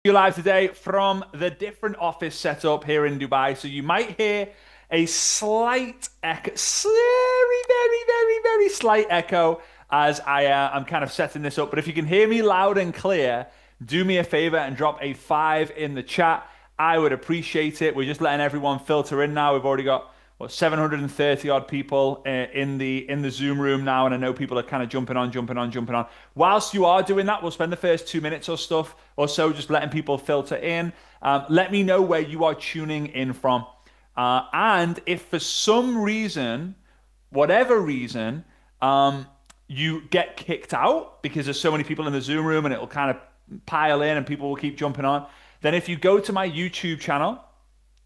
You live today from the different office setup here in Dubai. So you might hear a slight echo, very slight echo as I'm kind of setting this up. But if you can hear me loud and clear, do me a favor and drop a 5 in the chat. I would appreciate it. We're just letting everyone filter in now. We've already got 730 odd people in the Zoom room now, and I know people are kind of jumping on. Whilst you are doing that, we'll spend the first 2 minutes or so just letting people filter in. Let me know where you are tuning in from, and if for some reason, whatever reason, you get kicked out because there's so many people in the Zoom room and it will kind of pile in and people will keep jumping on, then if you go to my YouTube channel.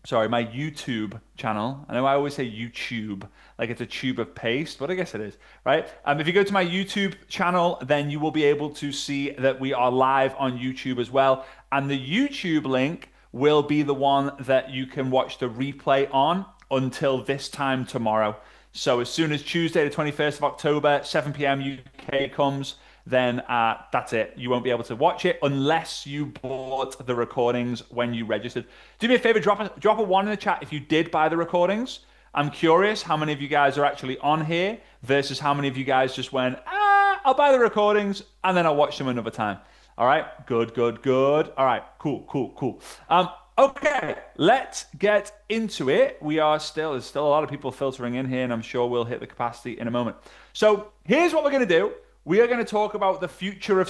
Sorry, my YouTube channel. I know I always say YouTube, like it's a tube of paste, but I guess it is, right? If you go to my YouTube channel, then you will be able to see that we are live on YouTube as well. And the YouTube link will be the one that you can watch the replay on until this time tomorrow. So as soon as Tuesday, the 21st of October, 7 p.m. UK comes, then that's it. You won't be able to watch it unless you bought the recordings when you registered. Do me a favor, drop a 1 in the chat if you did buy the recordings. I'm curious how many of you guys are actually on here versus how many of you guys just went, I'll buy the recordings and then I'll watch them another time. All right, good. All right, cool. Okay, let's get into it. There's still a lot of people filtering in here, and I'm sure we'll hit the capacity in a moment. So here's what we're going to do. We are going to talk about the future of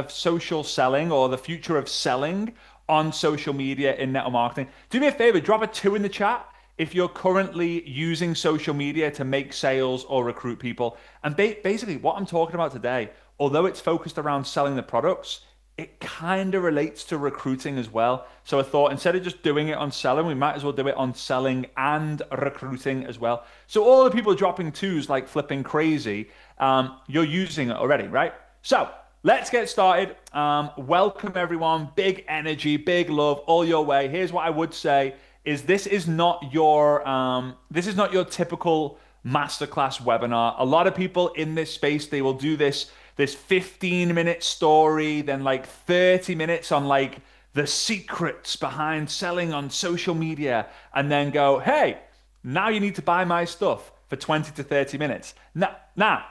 social selling, or the future of selling on social media in network marketing. Do me a favor, drop a 2 in the chat if you're currently using social media to make sales or recruit people. And basically what I'm talking about today, although it's focused around selling the products, it kind of relates to recruiting as well. So I thought instead of just doing it on selling, we might as well do it on selling and recruiting as well. So all the people dropping 2s like flipping crazy, you're using it already, right? So let's get started. Welcome everyone. Big energy, big love, all your way. Here's what I would say is this is not your typical masterclass webinar. A lot of people in this space, they will do this 15-minute story, then like 30 minutes on like the secrets behind selling on social media, and then go, hey, now you need to buy my stuff for 20 to 30 minutes. Now,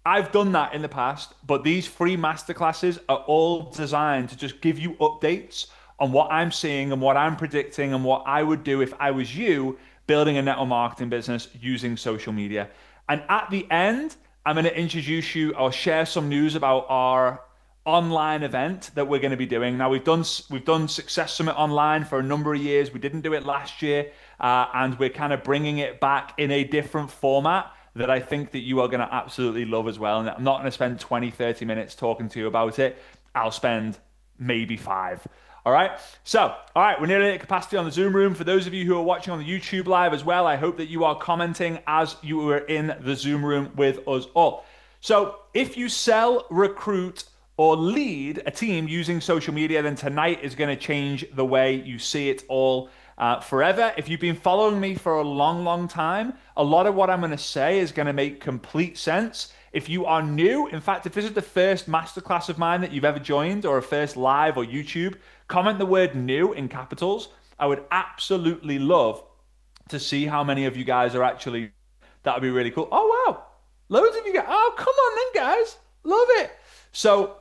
I've done that in the past, but these free masterclasses are all designed to just give you updates on what I'm seeing and what I'm predicting and what I would do if I was you building a network marketing business using social media. And at the end, I'm going to introduce you or share some news about our online event that we're going to be doing. Now, we've done Success Summit online for a number of years. We didn't do it last year, and we're kind of bringing it back in a different format that I think that you are going to absolutely love as well. And I'm not going to spend 20, 30 minutes talking to you about it. I'll spend maybe 5. All right. So, all right, we're nearly at capacity on the Zoom room. For those of you who are watching on the YouTube live as well, I hope that you are commenting as you were in the Zoom room with us all. So if you sell, recruit, or lead a team using social media, then tonight is going to change the way you see it all forever. If you've been following me for a long time, a lot of what I'm going to say is going to make complete sense. If you are new, in fact, if this is the first masterclass of mine that you've ever joined, or a first live or YouTube, comment the word new in capitals. I would absolutely love to see how many of you guys are actually, that would be really cool. Oh, wow. Loads of you guys. Oh, come on then, guys. Love it. So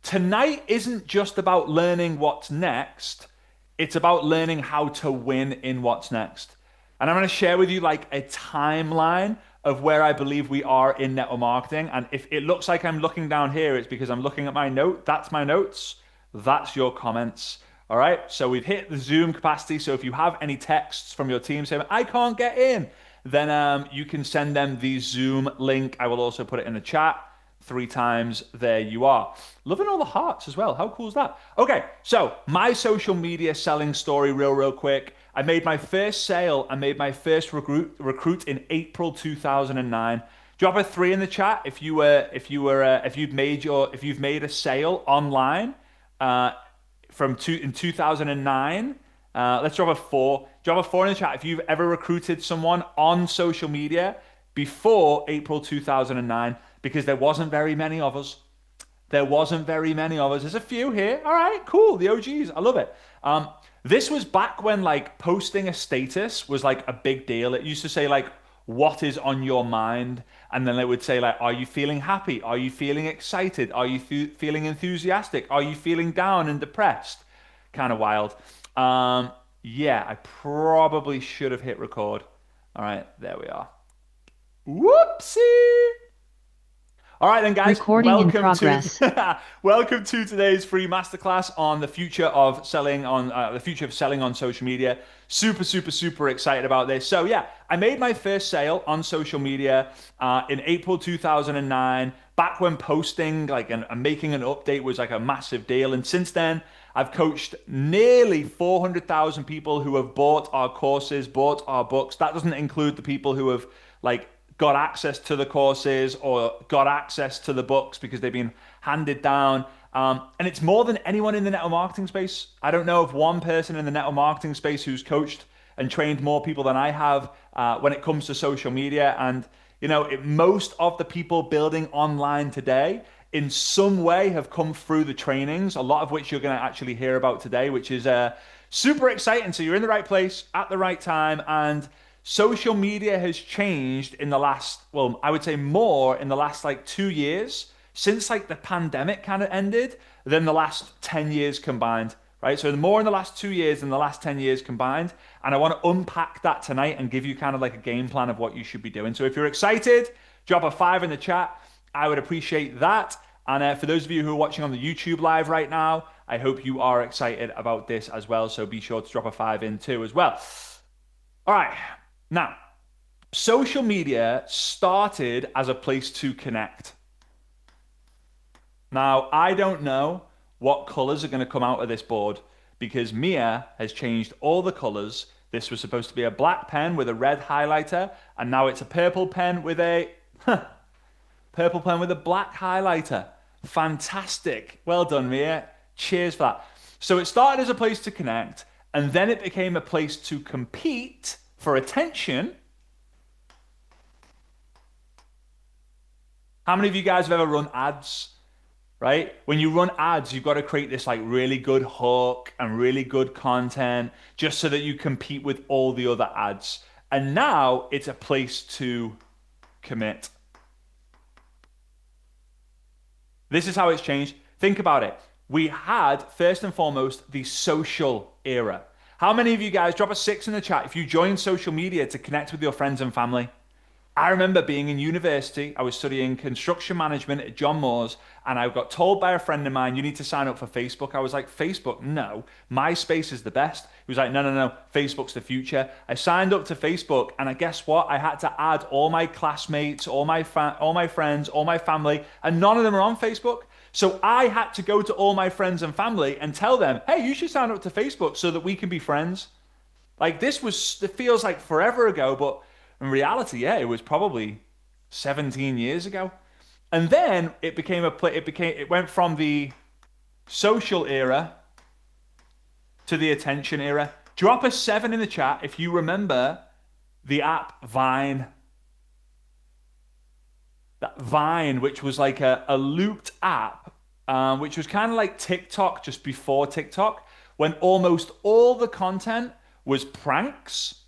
tonight isn't just about learning what's next. It's about learning how to win in what's next. And I'm going to share with you like a timeline of where I believe we are in network marketing. And if it looks like I'm looking down here, it's because I'm looking at my note. That's my notes. That's your comments. All right. So we've hit the Zoom capacity. So if you have any texts from your team saying, I can't get in, then you can send them the Zoom link. I will also put it in the chat 3 times. There you are. Loving all the hearts as well. How cool is that? Okay. So my social media selling story real quick. I made my first sale. I made my first recruit in April 2009. Drop a 3 in the chat if you've made a sale online in 2009. Let's drop a 4. Drop a 4 in the chat if you've ever recruited someone on social media before April 2009, because there wasn't very many of us. There wasn't very many of us. There's a few here. All right, cool. The OGs. I love it. This was back when like posting a status was like a big deal. It used to say like, what is on your mind? And then it would say like, are you feeling happy? Are you feeling excited? Are you feeling enthusiastic? Are you feeling down and depressed? Kind of wild. Yeah, I probably should have hit record. All right, there we are. Whoopsie. All right then, guys. Recording in progress. Welcome to today's free masterclass on the future of selling on social media. Super, super, super excited about this. So yeah, I made my first sale on social media in April 2009. Back when posting like and making an update was like a massive deal, and since then I've coached nearly 400,000 people who have bought our courses, bought our books. That doesn't include the people who have like got access to the courses or got access to the books because they've been handed down. And it's more than anyone in the network marketing space. I don't know of one person in the network marketing space who's coached and trained more people than I have when it comes to social media. And, you know, most of the people building online today in some way have come through the trainings, a lot of which you're going to actually hear about today, which is super exciting. So you're in the right place at the right time. And social media has changed in the last, well, I would say more in the last like 2 years since like the pandemic kind of ended than the last 10 years combined, right? So more in the last 2 years than the last 10 years combined. And I want to unpack that tonight and give you kind of like a game plan of what you should be doing. So if you're excited, drop a 5 in the chat. I would appreciate that. And for those of you who are watching on the YouTube live right now, I hope you are excited about this as well. So be sure to drop a 5 in too as well. All right. Now, social media started as a place to connect. Now, I don't know what colors are going to come out of this board because Mia has changed all the colors. This was supposed to be a black pen with a red highlighter, and now it's a purple pen with a black highlighter. Fantastic. Well done, Mia. Cheers for that. So it started as a place to connect, and then it became a place to compete for attention. How many of you guys have ever run ads? Right? When you run ads, you've got to create this like really good hook and really good content just so that you compete with all the other ads. And now it's a place to commit. This is how it's changed. Think about it. We had, first and foremost, the social era. How many of you guys, drop a 6 in the chat if you joined social media to connect with your friends and family? I remember being in university, I was studying construction management at John Moores, and I got told by a friend of mine, you need to sign up for Facebook. I was like, Facebook? No, MySpace is the best. He was like, no, no, no, Facebook's the future. I signed up to Facebook, and I guess what? I had to add all my classmates, all my friends, all my family, and none of them are on Facebook. So I had to go to all my friends and family and tell them, hey, you should sign up to Facebook so that we can be friends. Like it feels like forever ago, but in reality, yeah, it was probably 17 years ago. And then it went from the social era to the attention era. Drop a 7 in the chat if you remember the app Vine. That Vine, which was like a looped app, which was kind of like TikTok just before TikTok, when almost all the content was pranks,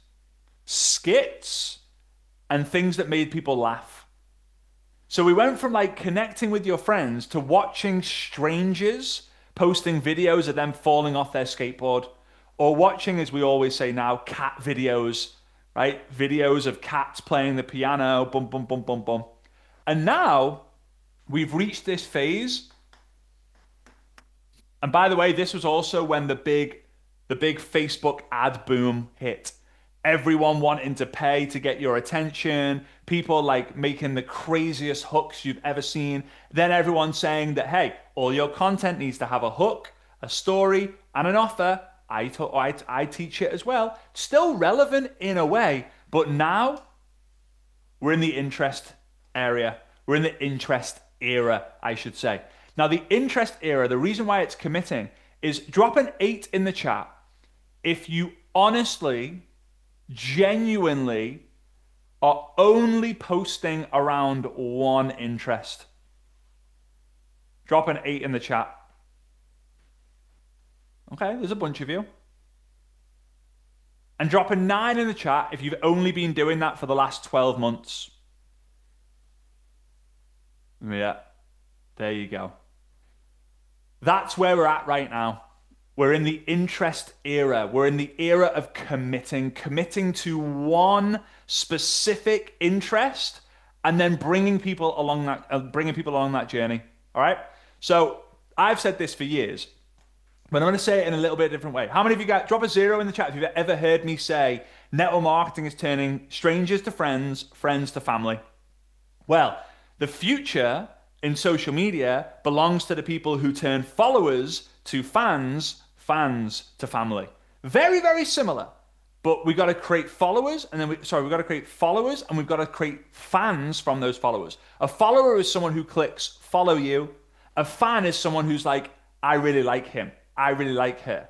skits, and things that made people laugh. So we went from like connecting with your friends to watching strangers posting videos of them falling off their skateboard, or watching, as we always say now, cat videos, right? Videos of cats playing the piano, bum, bum, bum, bum, bum. And now we've reached this phase. And by the way, this was also when the big Facebook ad boom hit. Everyone wanting to pay to get your attention, people like making the craziest hooks you've ever seen. Then everyone saying that, hey, all your content needs to have a hook, a story, and an offer. I teach it as well. Still relevant in a way, but now we're in the interest area. We're in the interest era, I should say. Now, the interest era, the reason why it's committing is drop an 8 in the chat if you honestly, genuinely are only posting around one interest. Drop an 8 in the chat. Okay, there's a bunch of you. And drop a 9 in the chat if you've only been doing that for the last 12 months. Yeah, there you go. That's where we're at right now. We're in the interest era. We're in the era of committing to one specific interest and then bringing people along that journey. All right. So I've said this for years, but I'm going to say it in a little bit different way. How many of you guys drop a 0 in the chat if you've ever heard me say network marketing is turning strangers to friends, friends to family? Well, the future in social media belongs to the people who turn followers to fans, fans to family. Very, very similar. But we've got to create followers, and then we've got to create followers, and we've got to create fans from those followers. A follower is someone who clicks follow you. A fan is someone who's like, I really like him. I really like her.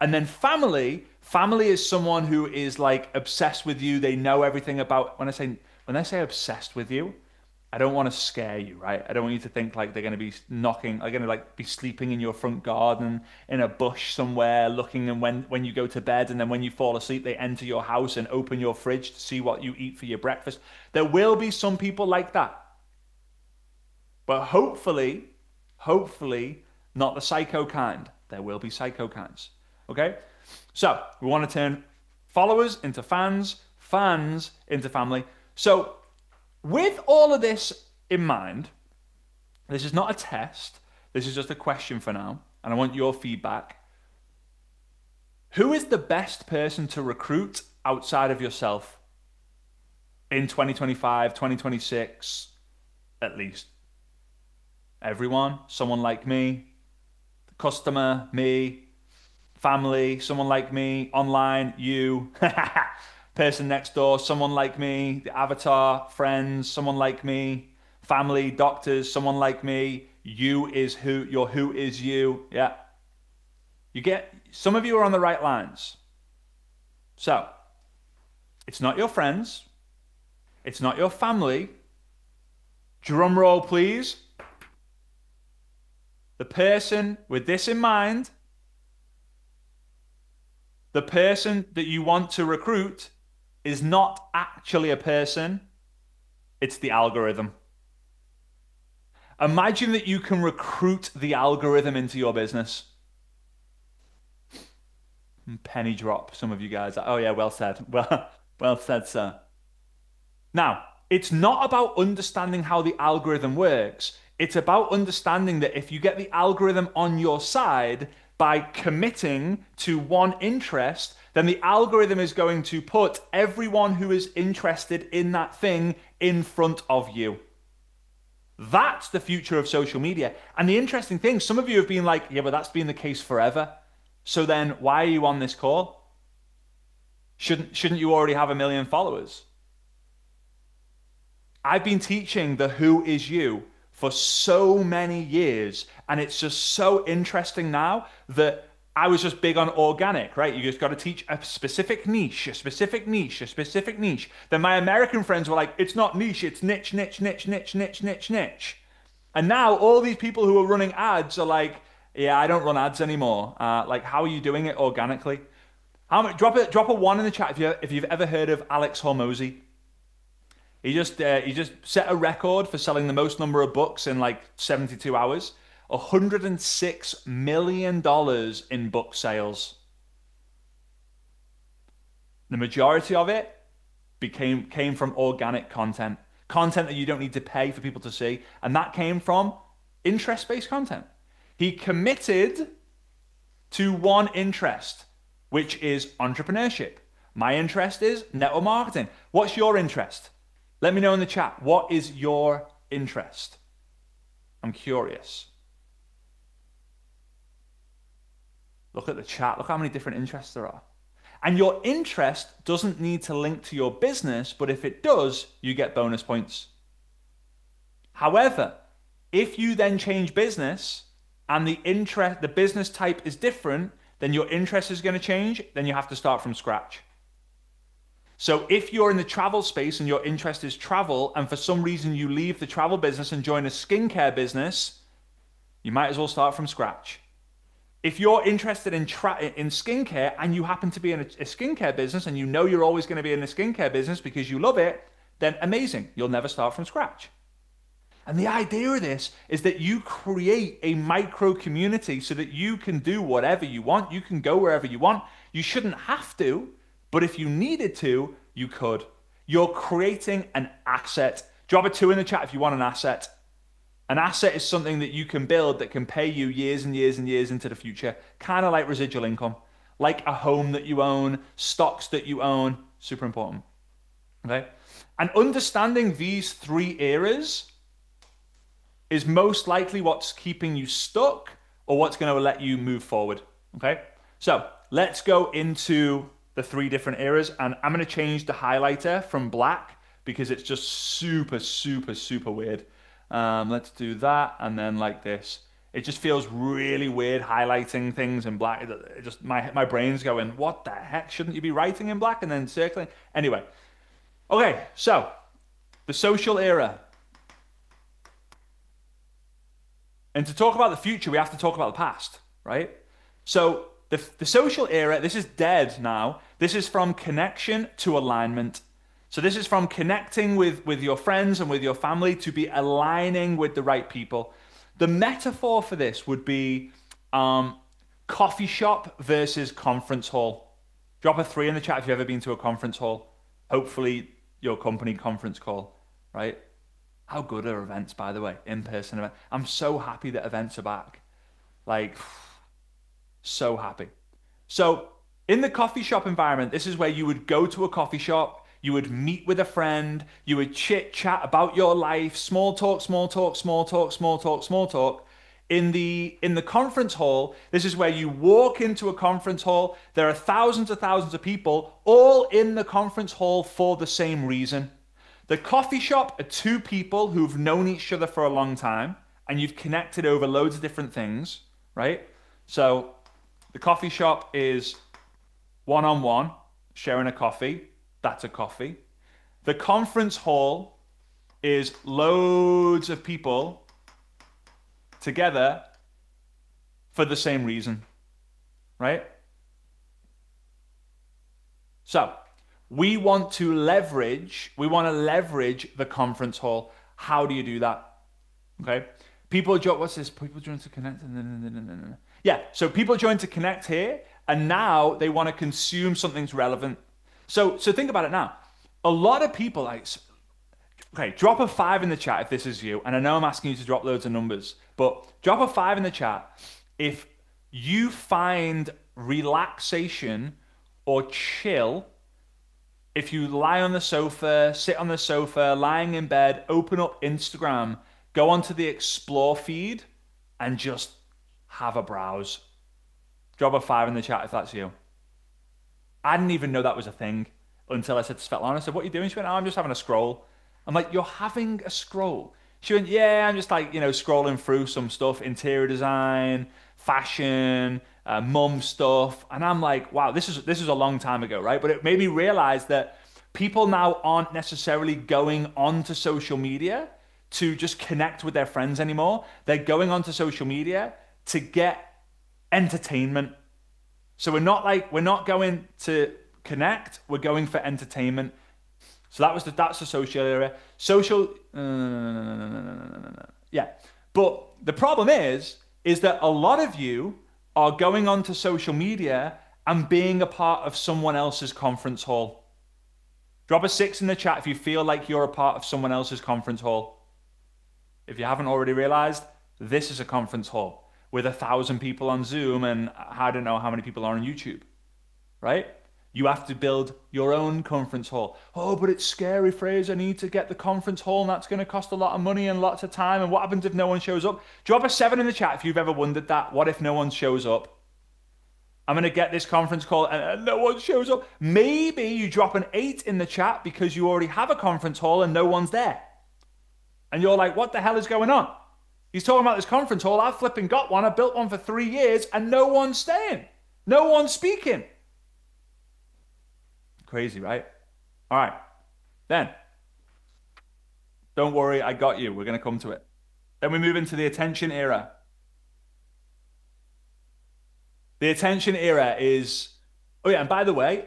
And then family is someone who is like obsessed with you. They know everything about, when I say obsessed with you, I don't want to scare you, right? I don't want you to think like they're going to be be sleeping in your front garden in a bush somewhere, looking, and when you go to bed and then when you fall asleep, they enter your house and open your fridge to see what you eat for your breakfast. There will be some people like that. But hopefully not the psycho kind. There will be psycho kinds, okay? So we want to turn followers into fans, fans into family. So with all of this in mind, this is not a test. This is just a question for now, and I want your feedback. Who is the best person to recruit outside of yourself in 2025, 2026, at least? Everyone, someone like me, the customer, me, family, someone like me, online, you, person next door, someone like me, the avatar, friends, someone like me, family, doctors, someone like me, you is who, your who is you, yeah. Some of you are on the right lines. So, it's not your friends, it's not your family. Drum roll, please. The person with this in mind, the person that you want to recruit is not actually a person, it's the algorithm. Imagine that you can recruit the algorithm into your business. Penny drop, some of you guys. Oh yeah, well said. Well said, sir. Now, it's not about understanding how the algorithm works. It's about understanding that if you get the algorithm on your side by committing to one interest, then the algorithm is going to put everyone who is interested in that thing in front of you. That's the future of social media. And the interesting thing, some of you have been like, yeah, but that's been the case forever. So then why are you on this call? Shouldn't you already have 1 million followers? I've been teaching the who is you for so many years, and it's just so interesting now that I was just big on organic, right? You just got to teach a specific niche, a specific niche, a specific niche. Then my American friends were like, it's not niche, it's niche, niche, niche, niche, niche, niche, niche. And now all these people who are running ads are like, yeah, I don't run ads anymore. Like, how are you doing it organically? Drop a 1 in the chat if you've ever heard of Alex Hormozy. He just set a record for selling the most number of books in like 72 hours. $106 million in book sales. The majority of it came from organic content that you don't need to pay for people to see, and that came from interest-based content. He committed to one interest, which is entrepreneurship. My interest is network marketing. What's your interest? Let me know in the chat. What is your interest? I'm curious. Look at the chat. Look how many different interests there are. And your interest doesn't need to link to your business, but if it does, you get bonus points. However, if you then change business and the business type is different, then your interest is going to change. Then you have to start from scratch. So if you're in the travel space and your interest is travel, and for some reason you leave the travel business and join a skincare business, You might as well start from scratch. If you're interested in skincare and you happen to be in a skincare business and you know you're always going to be in a skincare business because you love it, then amazing. You'll never start from scratch. And the idea of this is that you create a micro community so that you can do whatever you want. You can go wherever you want. You shouldn't have to, but if you needed to, you could. You're creating an asset. Drop a 2 in the chat if you want an asset. An asset is something that you can build that can pay you years and years and years into the future, kind of like residual income, like a home that you own, stocks that you own, super important. Okay? And understanding these 3 areas is most likely what's keeping you stuck or what's going to let you move forward. Okay? So let's go into the 3 different areas, and I'm going to change the highlighter from black because it's just super, super, super weird. Let's do that, and then like this. It just feels really weird highlighting things in black. It just my brain's going, what the heck? Shouldn't you be writing in black and then circling? Anyway, okay, so the social era. And to talk about the future, we have to talk about the past, right? So the social era, this is dead now. This is from connection to alignment. So this is from connecting with your friends and with your family to be aligning with the right people. The metaphor for this would be coffee shop versus conference hall. Drop a 3 in the chat if you've ever been to a conference hall. Hopefully your company conference call, right? How good are events, by the way? In-person events. I'm so happy that events are back. Like, so happy. So in the coffee shop environment, this is where you would go to a coffee shop. You would meet with a friend, you would chit chat about your life, small talk, small talk, small talk, small talk, small talk. In the conference hall, this is where you walk into a conference hall. There are thousands of people all in the conference hall for the same reason. The coffee shop are 2 people who've known each other for a long time and you've connected over loads of different things, right? So the coffee shop is one-on-one, sharing a coffee. That's a coffee. The conference hall is loads of people together for the same reason, right? So we want to leverage the conference hall. How do you do that? Okay. People join, what's this? People join to connect. Yeah. So people join to connect here, and now they want to consume something's relevant. So think about it now. A lot of people, like, okay, drop a 5 in the chat if this is you. And I know I'm asking you to drop loads of numbers, but drop a 5 in the chat if you find relaxation or chill if you lie on the sofa, sit on the sofa, lying in bed, open up Instagram, go onto the explore feed and just have a browse. Drop a 5 in the chat if that's you. I didn't even know that was a thing until I said to Svetlana, I said, what are you doing? She went, oh, I'm just having a scroll. I'm like, you're having a scroll? She went, yeah, I'm just like, scrolling through some stuff, interior design, fashion, mum stuff. And I'm like, wow, this is a long time ago, right? But it made me realize that people now aren't necessarily going onto social media to just connect with their friends anymore. They're going onto social media to get entertainment. So we're not going to connect, we're going for entertainment. So that's the social area. Yeah. But the problem is that a lot of you are going onto social media and being a part of someone else's conference hall. Drop a 6 in the chat if you feel like you're a part of someone else's conference hall. If you haven't already realized, this is a conference hall with 1,000 people on Zoom and I don't know how many people are on YouTube, right? You have to build your own conference hall. Oh, but it's scary, Fraser. I need to get the conference hall and that's going to cost a lot of money and lots of time. And what happens if no one shows up? Drop a 7 in the chat if you've ever wondered that. What if no one shows up? I'm going to get this conference call and no one shows up. Maybe you drop an 8 in the chat because you already have a conference hall and no one's there. And you're like, what the hell is going on? He's talking about this conference hall. I've flipping got one. I built one for 3 years and no one's staying. No one's speaking. Crazy, right? All right. Then, don't worry, I got you. We're going to come to it. Then we move into the attention era. The attention era is, oh yeah, and by the way,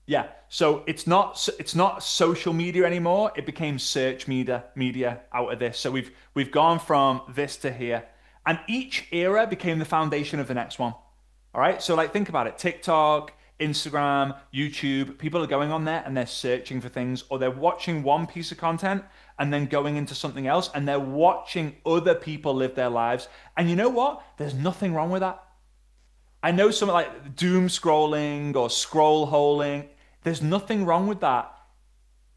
yeah, so it's not social media anymore. It became search media out of this. So we've gone from this to here. And each era became the foundation of the next one. All right? So like think about it. TikTok, Instagram, YouTube, people are going on there and they're searching for things, or they're watching one piece of content and then going into something else, and they're watching other people live their lives. And you know what? There's nothing wrong with that. I know something like doom scrolling or scroll holing. There's nothing wrong with that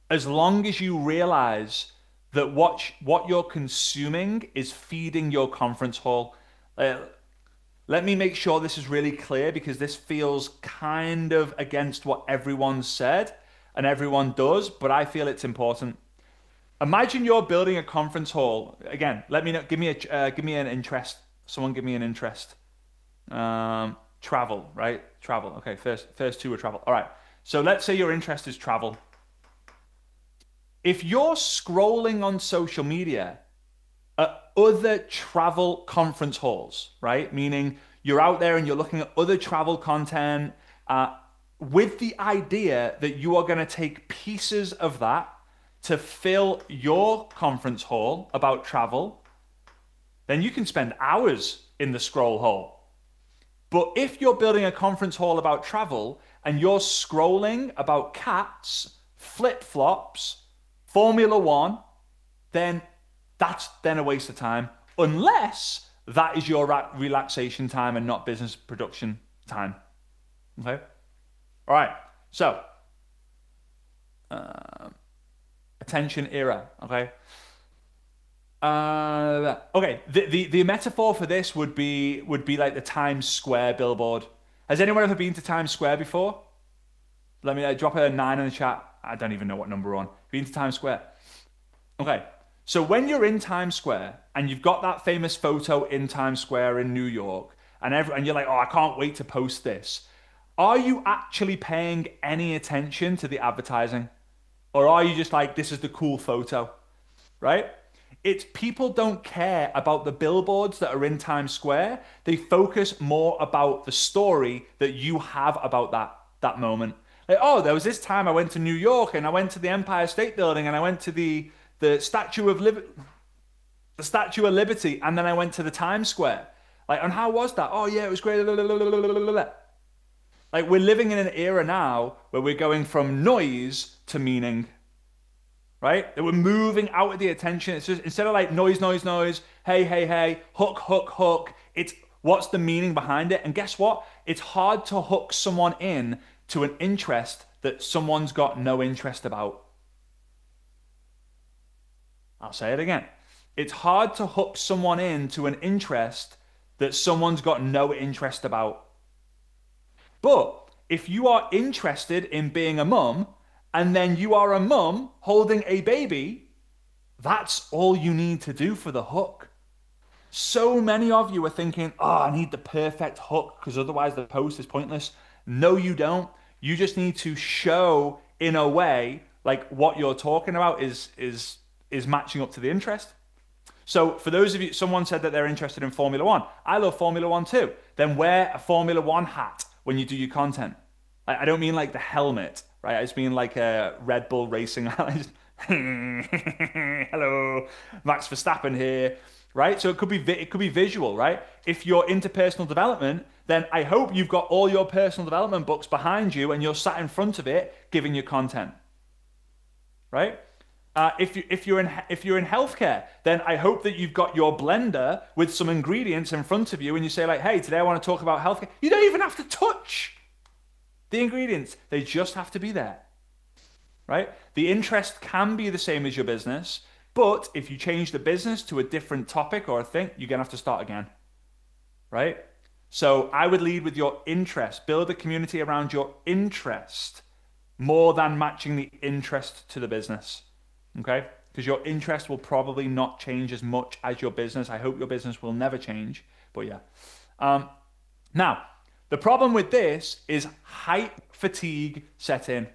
as long as you realize that what you're consuming is feeding your conference hall. Uh, Let me make sure this is really clear because this feels kind of against what everyone said and everyone does, but I feel it's important. Imagine you're building a conference hall. Again, let me know. Give me an interest. Someone give me an interest. Travel, right? Travel. Okay, first two are travel. All right. So let's say your interest is travel. If you're scrolling on social media at other travel conference halls, right? Meaning you're out there and you're looking at other travel content with the idea that you are going to take pieces of that to fill your conference hall about travel, then you can spend hours in the scroll hole. But if you're building a conference hall about travel and you're scrolling about cats, flip-flops, Formula One, then that's then a waste of time, unless that is your relaxation time and not business production time. Okay? All right. So, attention era. Okay. Okay. The metaphor for this would be like the Times Square billboard. Has anyone ever been to Times Square before? Let me drop a 9 in the chat. I don't even know what number we're on. Been to Times Square? Okay. So when you're in Times Square and you've got that famous photo in Times Square in New York, and you're like, oh, I can't wait to post this. Are you actually paying any attention to the advertising? Or are you just like, this is the cool photo, right? It's people don't care about the billboards that are in Times Square. They focus more about the story that you have about that moment. Like, oh, there was this time I went to New York and I went to the Empire State Building and I went to the Statue of Liberty, and then I went to the Times Square. Like, and how was that? Oh yeah, it was great. Like, we're living in an era now where we're going from noise to meaning, right? That we're moving out of the attention. It's just instead of like noise, noise, noise, hey, hey, hey, hook, hook, hook. It's what's the meaning behind it? And guess what? It's hard to hook someone in to an interest that someone's got no interest about. I'll say it again. It's hard to hook someone into an interest that someone's got no interest about. But if you are interested in being a mum, and then you are a mum holding a baby, that's all you need to do for the hook. So many of you are thinking, oh, I need the perfect hook because otherwise the post is pointless. No, you don't. You just need to show in a way like what you're talking about is matching up to the interest. So for those of you, someone said that they're interested in Formula One. I love Formula One too. Then wear a Formula One hat when you do your content. I don't mean like the helmet, right? I just mean like a Red Bull racing. Hello, Max Verstappen here, right? So it could be visual, right? If you're into personal development, then I hope you've got all your personal development books behind you and you're sat in front of it giving your content, right? If you're in healthcare, then I hope that you've got your blender with some ingredients in front of you, and you say like, "Hey, today I want to talk about healthcare." You don't even have to touch the ingredients; they just have to be there, right? The interest can be the same as your business, but if you change the business to a different topic or a thing, you're gonna have to start again, right? So I would lead with your interest. Build a community around your interest more than matching the interest to the business. Okay? Because your interest will probably not change as much as your business. I hope your business will never change, but yeah. Now, the problem with this is hype fatigue set in.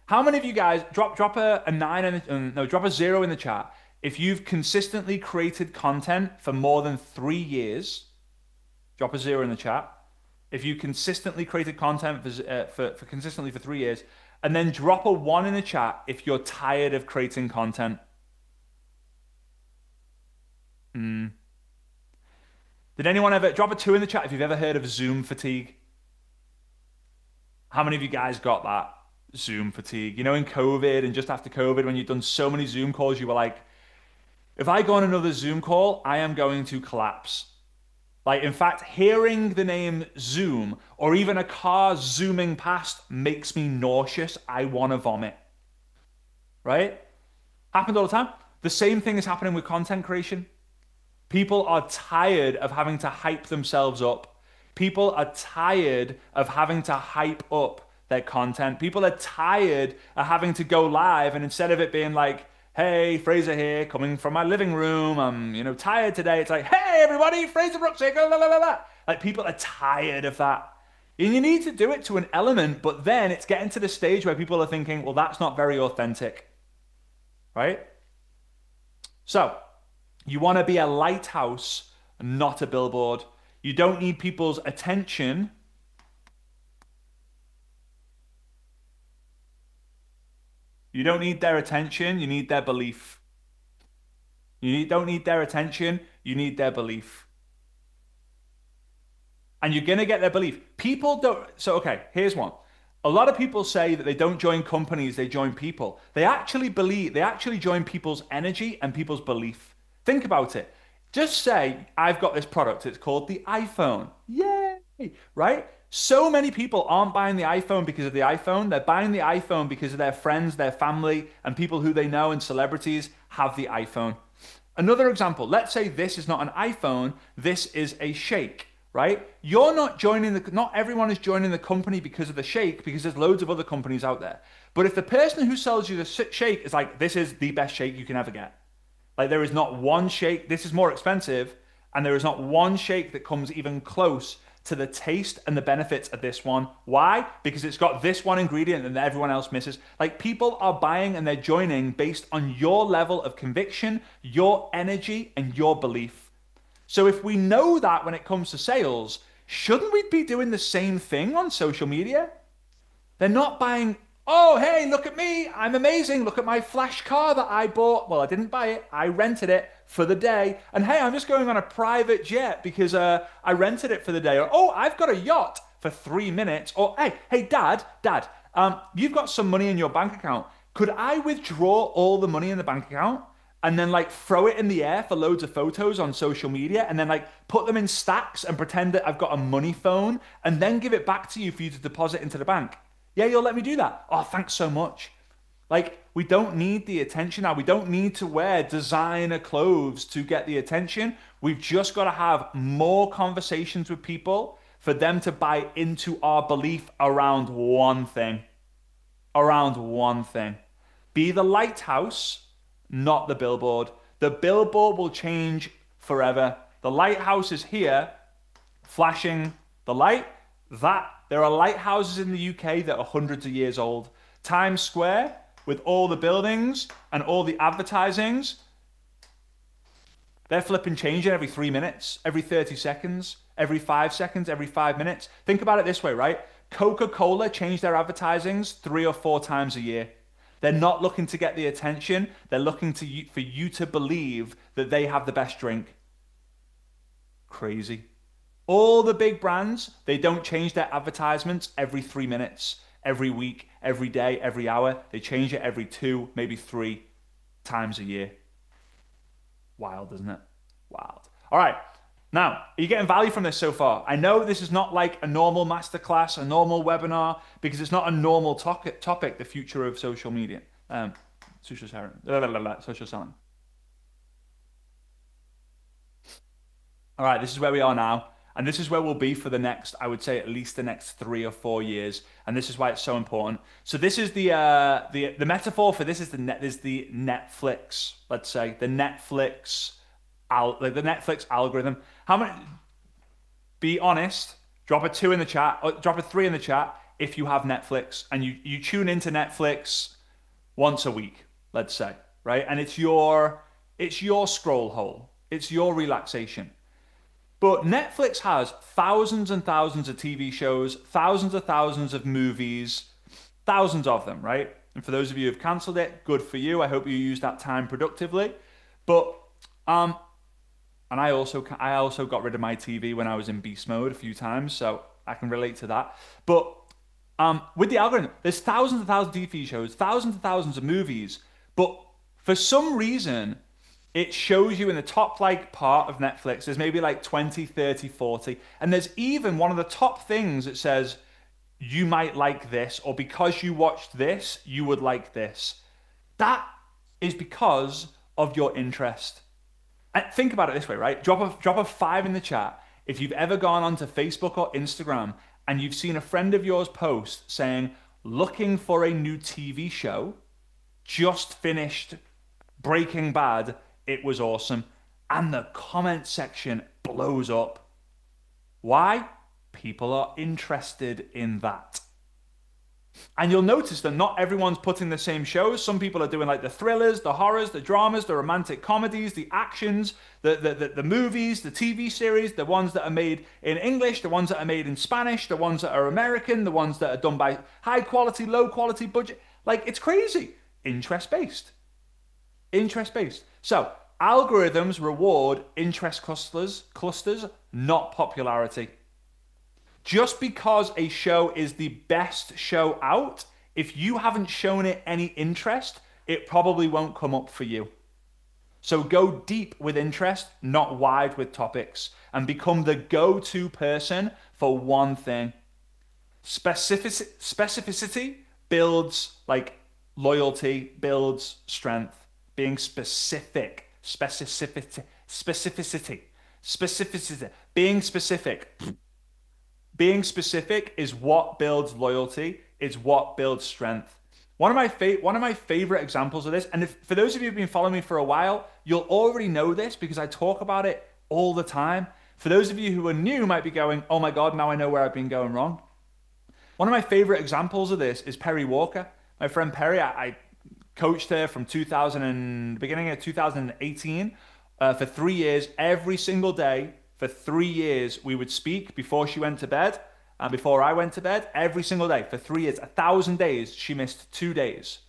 How many of you guys drop a 9 and no, drop a 0 in the chat if you've consistently created content for more than 3 years Drop a 0 in the chat. If you consistently created content for consistently for 3 years, and then drop a 1 in the chat if you're tired of creating content. Did anyone ever drop a 2 in the chat if you've ever heard of Zoom fatigue? How many of you guys got that? Zoom fatigue. You know, in COVID and just after COVID, when you've done so many Zoom calls, you were like, if I go on another Zoom call, I am going to collapse. Like, in fact, hearing the name Zoom or even a car zooming past makes me nauseous. I want to vomit. Right? Happened all the time. The same thing is happening with content creation. People are tired of having to hype themselves up. People are tired of having to hype up their content. People are tired of having to go live, and instead of it being like, hey, Fraser here, coming from my living room, I'm, tired today. It's like, hey, everybody, Fraser Brooks here, blah, blah, blah, blah. Like, people are tired of that. And you need to do it to an element, but then it's getting to the stage where people are thinking, well, that's not very authentic, right? So, you want to be a lighthouse, not a billboard. You don't need people's attention. You don't need their attention, you need their belief. Don't need their attention, you need their belief. And you're going to get their belief. People don't. So, okay, here's one. A lot of people say that they don't join companies, they join people. They actually join people's energy and people's belief. Think about it. Just say, I've got this product, it's called the iPhone. Yay! Right? So many people aren't buying the iPhone because of the iPhone. They're buying the iPhone because of their friends, their family, and people who they know and celebrities have the iPhone. Another example, let's say this is not an iPhone, this is a shake, right? Not everyone is joining the company because of the shake, because there's loads of other companies out there. But if the person who sells you the shake is like, this is the best shake you can ever get. Like, there is not one shake, this is more expensive, and there is not one shake that comes even close to the taste and the benefits of this one. Why? Because it's got this one ingredient and everyone else misses. Like, people are buying and they're joining based on your level of conviction, your energy, and your belief. So if we know that when it comes to sales, shouldn't we be doing the same thing on social media? They're not buying, oh, hey, look at me, I'm amazing, look at my flash car that I bought. Well, I didn't buy it, I rented it for the day. And hey, I'm just going on a private jet because I rented it for the day. Or, oh, I've got a yacht for 3 minutes. Or, hey, dad, you've got some money in your bank account. Could I withdraw all the money in the bank account and then like throw it in the air for loads of photos on social media and then like put them in stacks and pretend that I've got a money phone and then give it back to you for you to deposit into the bank? Yeah, you'll let me do that. Oh, thanks so much. Like, we don't need the attention now. We don't need to wear designer clothes to get the attention. We've just got to have more conversations with people for them to buy into our belief around one thing. Around one thing. Be the lighthouse, not the billboard. The billboard will change forever. The lighthouse is here, flashing the light. There are lighthouses in the UK that are hundreds of years old. Times Square, with all the buildings and all the advertisings, they're flipping changing every 3 minutes, every 30 seconds, every 5 seconds, every 5 minutes. Think about it this way, right? Coca-Cola changed their advertisings 3 or 4 times a year. They're not looking to get the attention. They're looking for you to believe that they have the best drink. Crazy. All the big brands, they don't change their advertisements every 3 minutes, every week, every day, every hour. They change it every 2, maybe 3 times a year. Wild, isn't it? Wild. All right. Now, are you getting value from this so far? I know this is not like a normal masterclass, a normal webinar, because it's not a normal topic, the future of social media, social selling. All right, this is where we are now. And this is where we'll be for the next, I would say, at least the next 3 or 4 years. And this is why it's so important. So this is the metaphor for this is the Netflix, let's say, the Netflix algorithm. How many? Be honest. Drop a 2 in the chat. Or drop a 3 in the chat if you have Netflix and you tune into Netflix once a week, let's say, right? And it's your scroll hole. It's your relaxation. But Netflix has thousands and thousands of TV shows, thousands of movies, thousands of them, right? And for those of you who've cancelled it, good for you. I hope you use that time productively. But and I also got rid of my TV when I was in beast mode a few times, so I can relate to that. But with the algorithm, there's thousands and thousands of TV shows, thousands and thousands of movies, but for some reason, it shows you in the top like part of Netflix, there's maybe like 20, 30, 40, and there's even one of the top things that says, you might like this, or because you watched this, you would like this. That is because of your interest. And think about it this way, right? Drop a 5 in the chat if you've ever gone onto Facebook or Instagram and you've seen a friend of yours post saying, looking for a new TV show, just finished Breaking Bad, it was awesome. And the comment section blows up. Why? People are interested in that. And you'll notice that not everyone's putting the same shows. Some people are doing like the thrillers, the horrors, the dramas, the romantic comedies, the actions, the movies, the TV series, the ones that are made in English, the ones that are made in Spanish, the ones that are American, the ones that are done by high quality, low quality budget. Like, it's crazy. Interest-based. Interest-based. So, algorithms reward interest clusters, not popularity. Just because a show is the best show out, if you haven't shown it any interest, it probably won't come up for you. So go deep with interest, not wide with topics, and become the go-to person for one thing. Specificity builds like loyalty, builds strength. Being specific, specificity, being specific. Being specific is what builds loyalty, is what builds strength. One of my favorite examples of this, and for those of you who've been following me for a while, you'll already know this because I talk about it all the time. For those of you who are new, might be going, oh my God, now I know where I've been going wrong. One of my favorite examples of this is Perry Walker. My friend Perry, I coached her from beginning of 2018 for 3 years, every single day. For 3 years, we would speak before she went to bed and before I went to bed, every single day for 3 years. 1,000 days, she missed 2 days.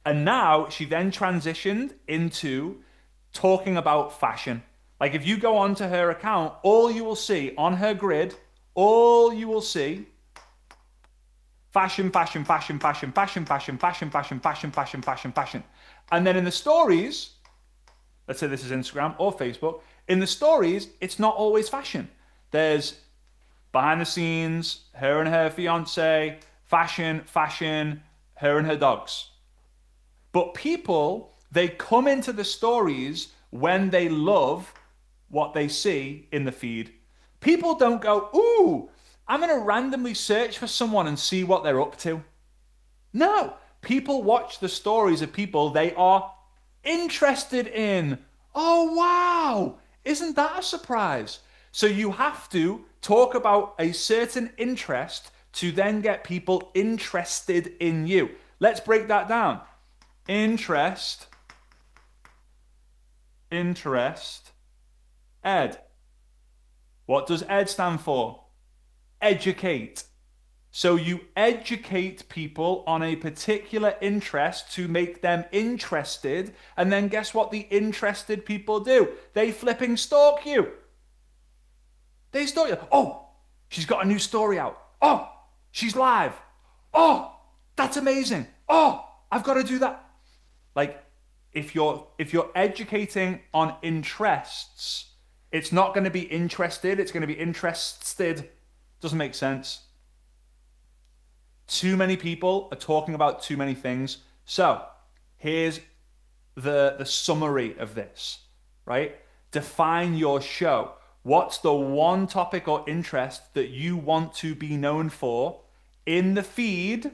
And now she then transitioned into talking about fashion. Like if you go onto her account, all you will see on her grid, all you will see, fashion, fashion, fashion, fashion, fashion, fashion, fashion, fashion, fashion, fashion, fashion, fashion. And then in the stories, let's say this is Instagram or Facebook, in the stories, it's not always fashion. There's behind the scenes, her and her fiance, fashion, her and her dogs. But people, they come into the stories when they love what they see in the feed. People don't go, ooh, I'm going to randomly search for someone and see what they're up to. No, people watch the stories of people they are interested in. Oh, wow. Isn't that a surprise? So you have to talk about a certain interest to then get people interested in you. Let's break that down. Interest, ed. What does ed stand for? Educate. So you educate people on a particular interest to make them interested, and then guess what the interested people do? They flipping stalk you. They stalk you. Oh, she's got a new story out. Oh, she's live. Oh, that's amazing. Oh, I've got to do that. Like, if you're educating on interests, it's not going to be interested, it's going to be interested. Doesn't make sense. Too many people are talking about too many things. So here's the summary of this, right? Define your show. What's the one topic or interest that you want to be known for in the feed?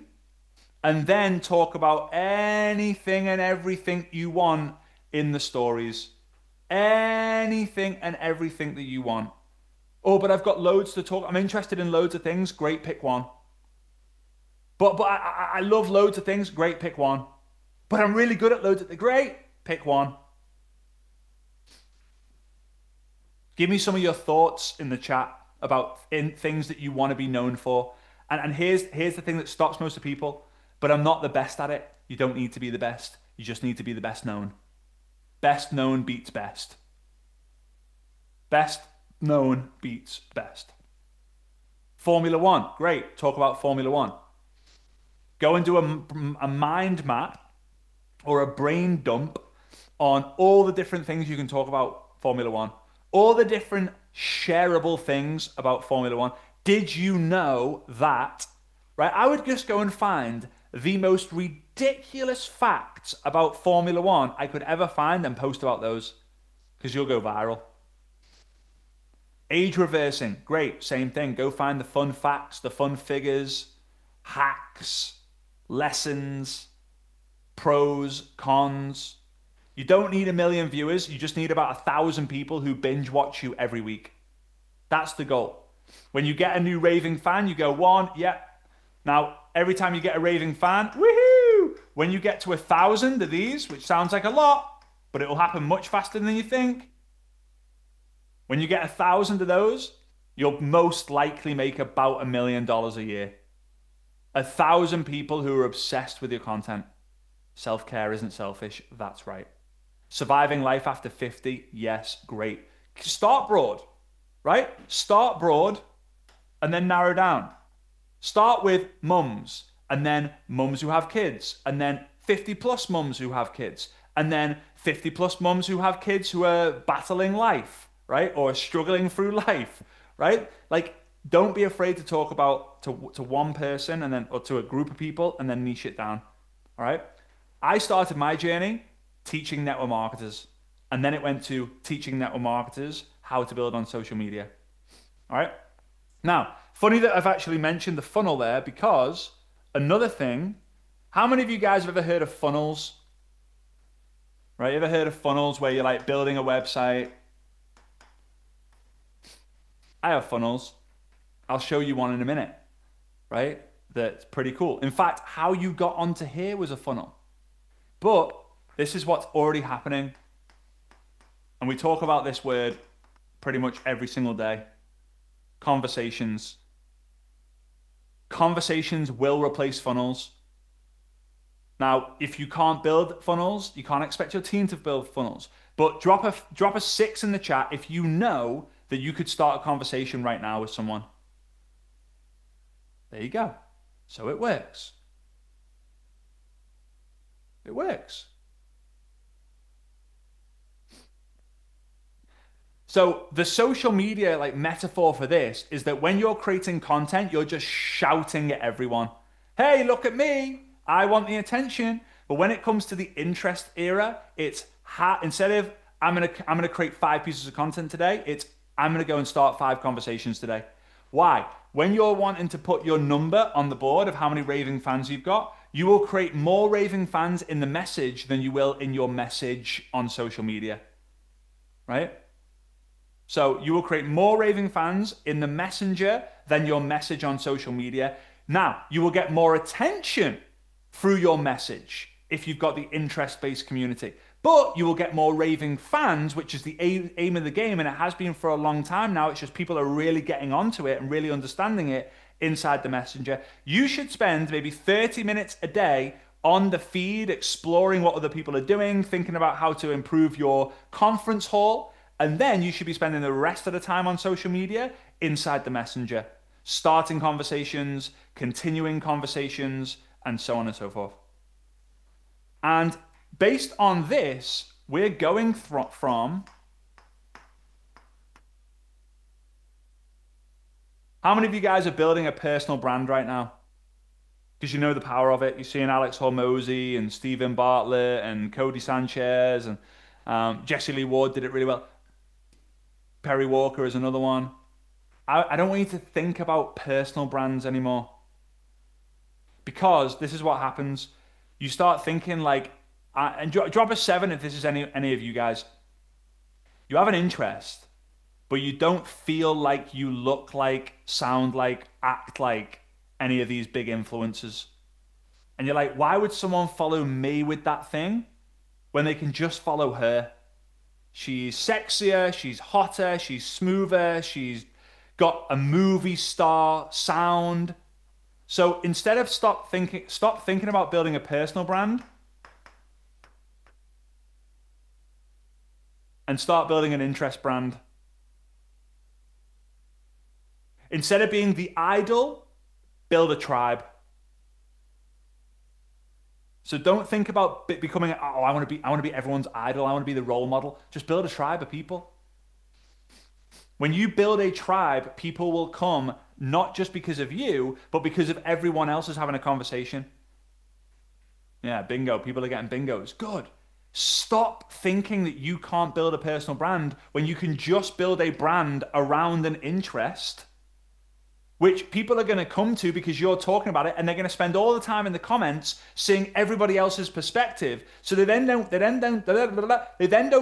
And then talk about anything and everything you want in the stories. Anything and everything that you want. Oh, but I've got loads to talk. I'm interested in loads of things. Great, pick one. But I love loads of things. Great, pick one. But I'm really good at loads of things. Great, pick one. Give me some of your thoughts in the chat about things that you want to be known for. And here's the thing that stops most of people. But I'm not the best at it. You don't need to be the best. You just need to be the best known. Best known beats best. Best known beats best. Formula One, great. Talk about Formula One. Go and do a mind map or a brain dump on all the different things you can talk about Formula One, all the different shareable things about Formula One. Did you know that? Right? I would just go and find the most ridiculous facts about Formula One I could ever find and post about those because you'll go viral. Age reversing, great, same thing. Go find the fun facts, the fun figures, hacks, lessons, pros, cons. You don't need 1 million viewers. You just need about 1,000 people who binge watch you every week. That's the goal. When you get a new raving fan, you go, one, yeah. Now, every time you get a raving fan, woohoo! When you get to 1,000 of these, which sounds like a lot, but it will happen much faster than you think. When you get 1,000 of those, you'll most likely make about $1 million a year. 1,000 people who are obsessed with your content. Self-care isn't selfish. That's right. Surviving life after 50. Yes, great. Start broad, right? Start broad and then narrow down. Start with mums and then mums who have kids and then 50 plus mums who have kids and then 50 plus mums who have kids who are battling life, right? Or struggling through life, right? Like, don't be afraid to talk about to one person and then, or to a group of people and then niche it down, all right? I started my journey teaching network marketers, and then it went to teaching network marketers how to build on social media. All right. Now, funny that I've actually mentioned the funnel there because another thing, how many of you guys have ever heard of funnels? Right? You ever heard of funnels where you're like building a website? I have funnels. I'll show you one in a minute, right? That's pretty cool. In fact, how you got onto here was a funnel. But this is what's already happening. And we talk about this word pretty much every single day. Conversations. Conversations will replace funnels. Now, if you can't build funnels, you can't expect your team to build funnels. But drop a 6 in the chat if you know that you could start a conversation right now with someone. There you go. So it works. It works. So the social media like metaphor for this is that when you're creating content, you're just shouting at everyone. Hey, look at me. I want the attention. But when it comes to the interest era, it's instead of I'm gonna create 5 pieces of content today, it's I'm gonna go and start 5 conversations today. Why? When you're wanting to put your number on the board of how many raving fans you've got, you will create more raving fans in the message than you will in your message on social media, right? So you will create more raving fans in the messenger than your message on social media. Now, you will get more attention through your message if you've got the interest-based community. But you will get more raving fans, which is the aim of the game, and it has been for a long time now. It's just people are really getting onto it and really understanding it inside the messenger. You should spend maybe 30 minutes a day on the feed, exploring what other people are doing, thinking about how to improve your conference hall, and then you should be spending the rest of the time on social media inside the messenger, starting conversations, continuing conversations, and so on and so forth. And based on this, we're going from... How many of you guys are building a personal brand right now? Because you know the power of it. You're seeing Alex Hormozy and Stephen Bartlett and Cody Sanchez and Jesse Lee Ward did it really well. Perry Walker is another one. I don't want you to think about personal brands anymore. Because this is what happens. You start thinking like, and drop a 7 if this is any of you guys. You have an interest, but you don't feel like you look like, sound like, act like any of these big influencers. And you're like, why would someone follow me with that thing when they can just follow her? She's sexier, she's hotter, she's smoother, she's got a movie star sound. So instead of stop thinking about building a personal brand and start building an interest brand. Instead of being the idol, build a tribe. So don't think about becoming, oh, I want to be everyone's idol. I want to be the role model. Just build a tribe of people. When you build a tribe, people will come not just because of you, but because of everyone else is having a conversation. Yeah, bingo. People are getting bingos. Good. Stop thinking that you can't build a personal brand when you can just build a brand around an interest, which people are going to come to because you're talking about it, and they're going to spend all the time in the comments seeing everybody else's perspective. So they then don't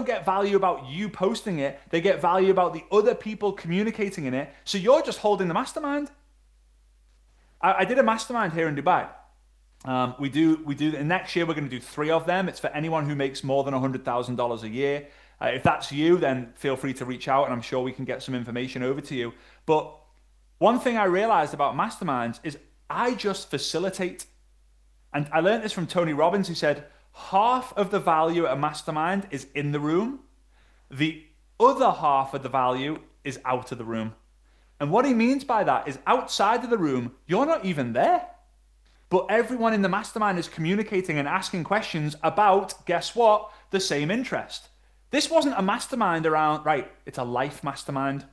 get value about you posting it. They get value about the other people communicating in it. So you're just holding the mastermind. I did a mastermind here in Dubai. We do, and next year we're going to do 3 of them. It's for anyone who makes more than $100,000 a year. If that's you, then feel free to reach out, and I'm sure we can get some information over to you. But one thing I realized about masterminds is I just facilitate. And I learned this from Tony Robbins, who said, half of the value at a mastermind is in the room. The other half of the value is out of the room. And what he means by that is outside of the room, you're not even there. But everyone in the mastermind is communicating and asking questions about, guess what, the same interest. This wasn't a mastermind around, right, it's a life mastermind.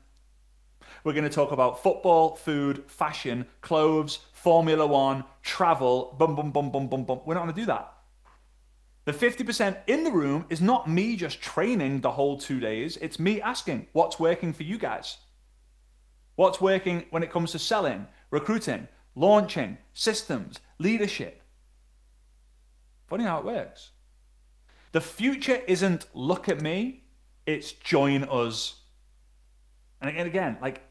We're going to talk about football, food, fashion, clothes, Formula One, travel, bum, bum, bum, bum, bum, bum. We're not going to do that. The 50% in the room is not me just training the whole 2 days. It's me asking, what's working for you guys? What's working when it comes to selling, recruiting, launching, systems, leadership? Funny how it works. The future isn't look at me, it's join us. And again, like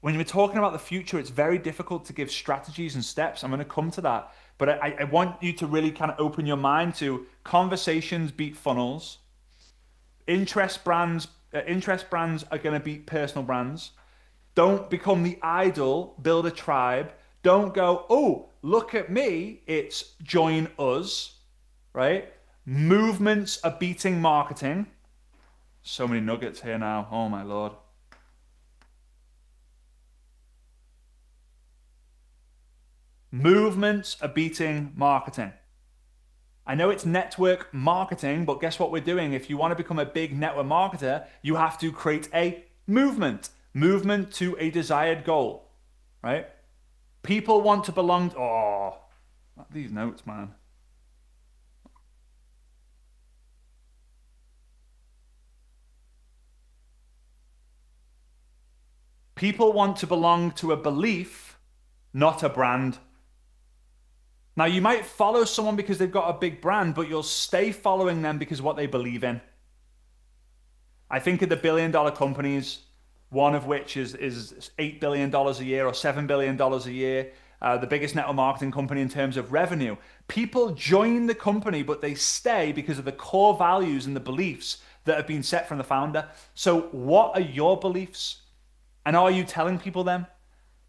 when we're talking about the future, it's very difficult to give strategies and steps. I'm going to come to that. But I want you to really kind of open your mind to conversations beat funnels. Interest brands are going to beat personal brands. Don't become the idol, build a tribe. Don't go, oh, look at me, it's join us, right? Movements are beating marketing. So many nuggets here now. Oh my Lord. Movements are beating marketing. I know it's network marketing, but guess what we're doing? If you want to become a big network marketer, you have to create a movement to a desired goal, right? People want to belong to, oh, these notes, man. People want to belong to a belief, not a brand. Now, you might follow someone because they've got a big brand, but you'll stay following them because of what they believe in. I think of the billion-dollar companies, one of which is $8 billion a year or $7 billion a year, the biggest network marketing company in terms of revenue. People join the company, but they stay because of the core values and the beliefs that have been set from the founder. So what are your beliefs? And are you telling people them?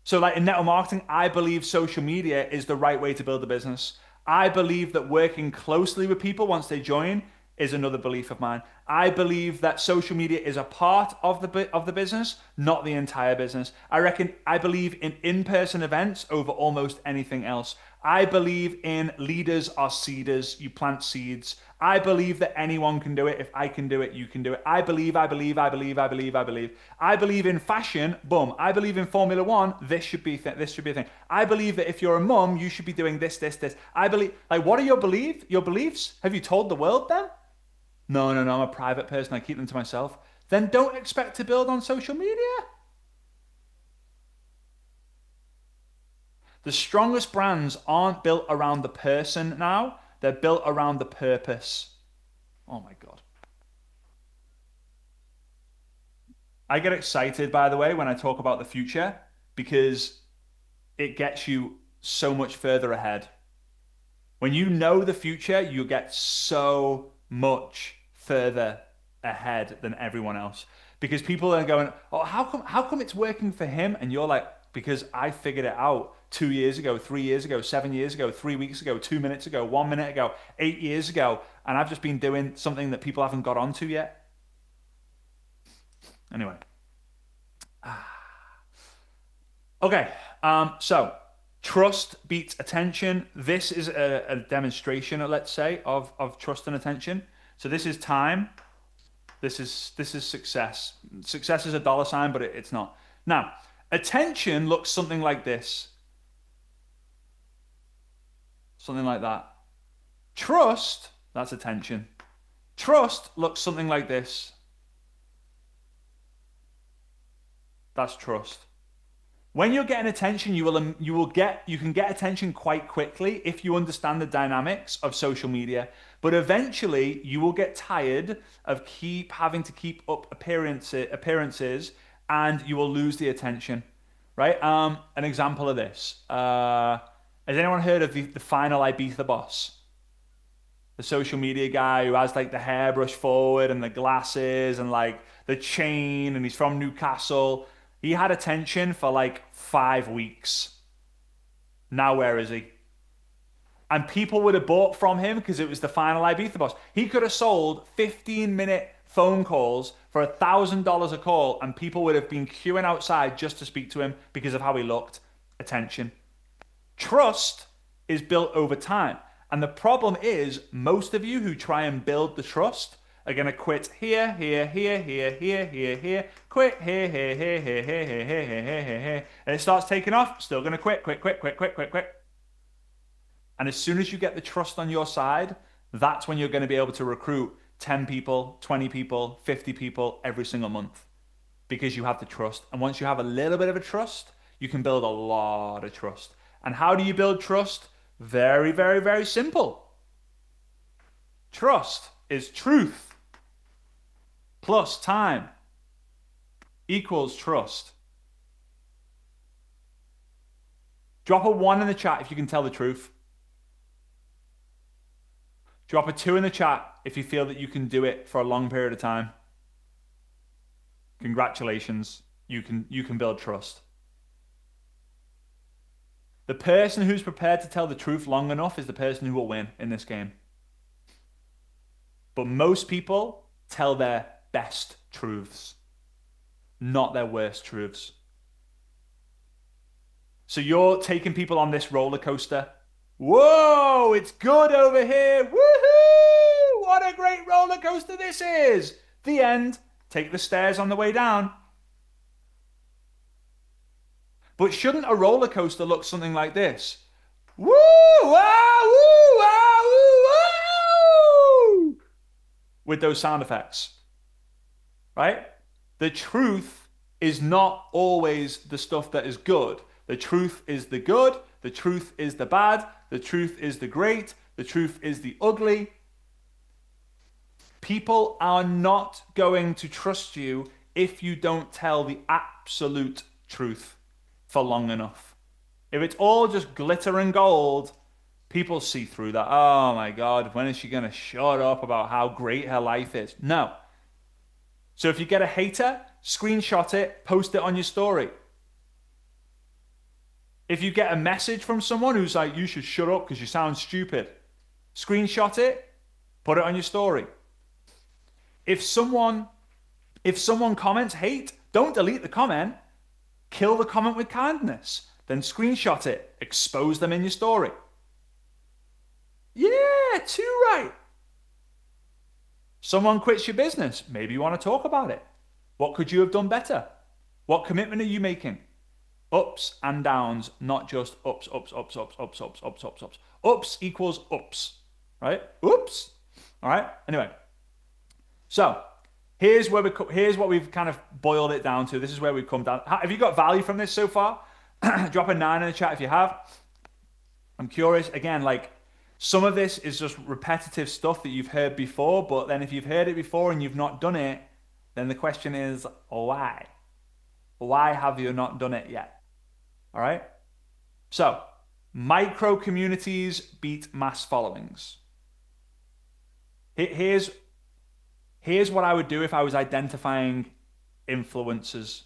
So like in network marketing, I believe social media is the right way to build a business. I believe that working closely with people once they join is another belief of mine. I believe that social media is a part of the business, not the entire business. I believe in in-person events over almost anything else. I believe in leaders are seeders. You plant seeds. I believe that anyone can do it. If I can do it, you can do it. I believe. I believe in fashion. Boom. I believe in Formula One. This should be this should be a thing. I believe that if you're a mum, you should be doing this. I believe. Like, what are your beliefs? Have you told the world them? No. I'm a private person. I keep them to myself. Then don't expect to build on social media. The strongest brands aren't built around the person now. They're built around the purpose. Oh my God. I get excited, by the way, when I talk about the future because it gets you so much further ahead. When you know the future, you get so much further ahead than everyone else. Because people are going, oh, how come it's working for him? And you're like, because I figured it out 2 years ago, 3 years ago, 7 years ago, 3 weeks ago, 2 minutes ago, 1 minute ago, 8 years ago, and I've just been doing something that people haven't got onto yet. Anyway. Okay, so trust beats attention. This is a demonstration, let's say, of trust and attention. So this is time. This is success. Success is a dollar sign, but it's not. Now, attention looks something like this. Something like that. Trust, that's attention. Trust looks something like this. That's trust. When you're getting attention, you can get attention quite quickly if you understand the dynamics of social media. But eventually, you will get tired of having to keep up appearances, and you will lose the attention. Right? An example of this. Has anyone heard of the final Ibiza boss? The social media guy who has like the hairbrush forward and the glasses and like the chain, and he's from Newcastle. He had attention for like 5 weeks. Now where is he? And people would have bought from him because it was the final Ibiza boss. He could have sold 15-minute phone calls for $1,000 a call, and people would have been queuing outside just to speak to him because of how he looked. Attention. Trust is built over time. And the problem is most of you who try and build the trust are going to quit here, here, here, here, here, here, here, quit here, here, here, here, here, here, here, here, here, here, here. And it starts taking off, still going to quit, quit, quit, quit, quit, quit, quit. And as soon as you get the trust on your side, that's when you're going to be able to recruit 10 people, 20 people, 50 people every single month because you have the trust. And once you have a little bit of a trust, you can build a lot of trust. And how do you build trust? Very, very, very simple. Trust is truth plus time equals trust. Drop a 1 in the chat if you can tell the truth. Drop a 2 in the chat if you feel that you can do it for a long period of time. Congratulations. You can build trust. The person who's prepared to tell the truth long enough is the person who will win in this game. But most people tell their best truths, not their worst truths. So you're taking people on this roller coaster. Whoa, it's good over here. Woohoo! What a great roller coaster this is. The end. Take the stairs on the way down. But shouldn't a roller coaster look something like this? Woo! Ah, woo! Ah, woo! Woo! With those sound effects. Right? The truth is not always the stuff that is good. The truth is the good. The truth is the bad. The truth is the great. The truth is the ugly. People are not going to trust you if you don't tell the absolute truth for long enough. If it's all just glitter and gold, people see through that. Oh my God, when is she going to shut up about how great her life is? No. So if you get a hater, screenshot it, post it on your story. If you get a message from someone who's like, you should shut up because you sound stupid, screenshot it, put it on your story. If someone comments hate, don't delete the comment. Kill the comment with kindness. Then screenshot it. Expose them in your story. Yeah, too right. Someone quits your business. Maybe you want to talk about it. What could you have done better? What commitment are you making? Ups and downs, not just ups, ups, ups, ups, ups, ups, ups, ups, ups. Ups equals ups, right? Oops. All right. Anyway, so here's what we've kind of boiled it down to. This is where we've come down. Have you got value from this so far? Drop a 9 in the chat if you have. I'm curious. Again, like some of this is just repetitive stuff that you've heard before, but then if you've heard it before and you've not done it, then the question is why? Why have you not done it yet? All right. So micro communities beat mass followings. Here's Here's what I would do if I was identifying influencers.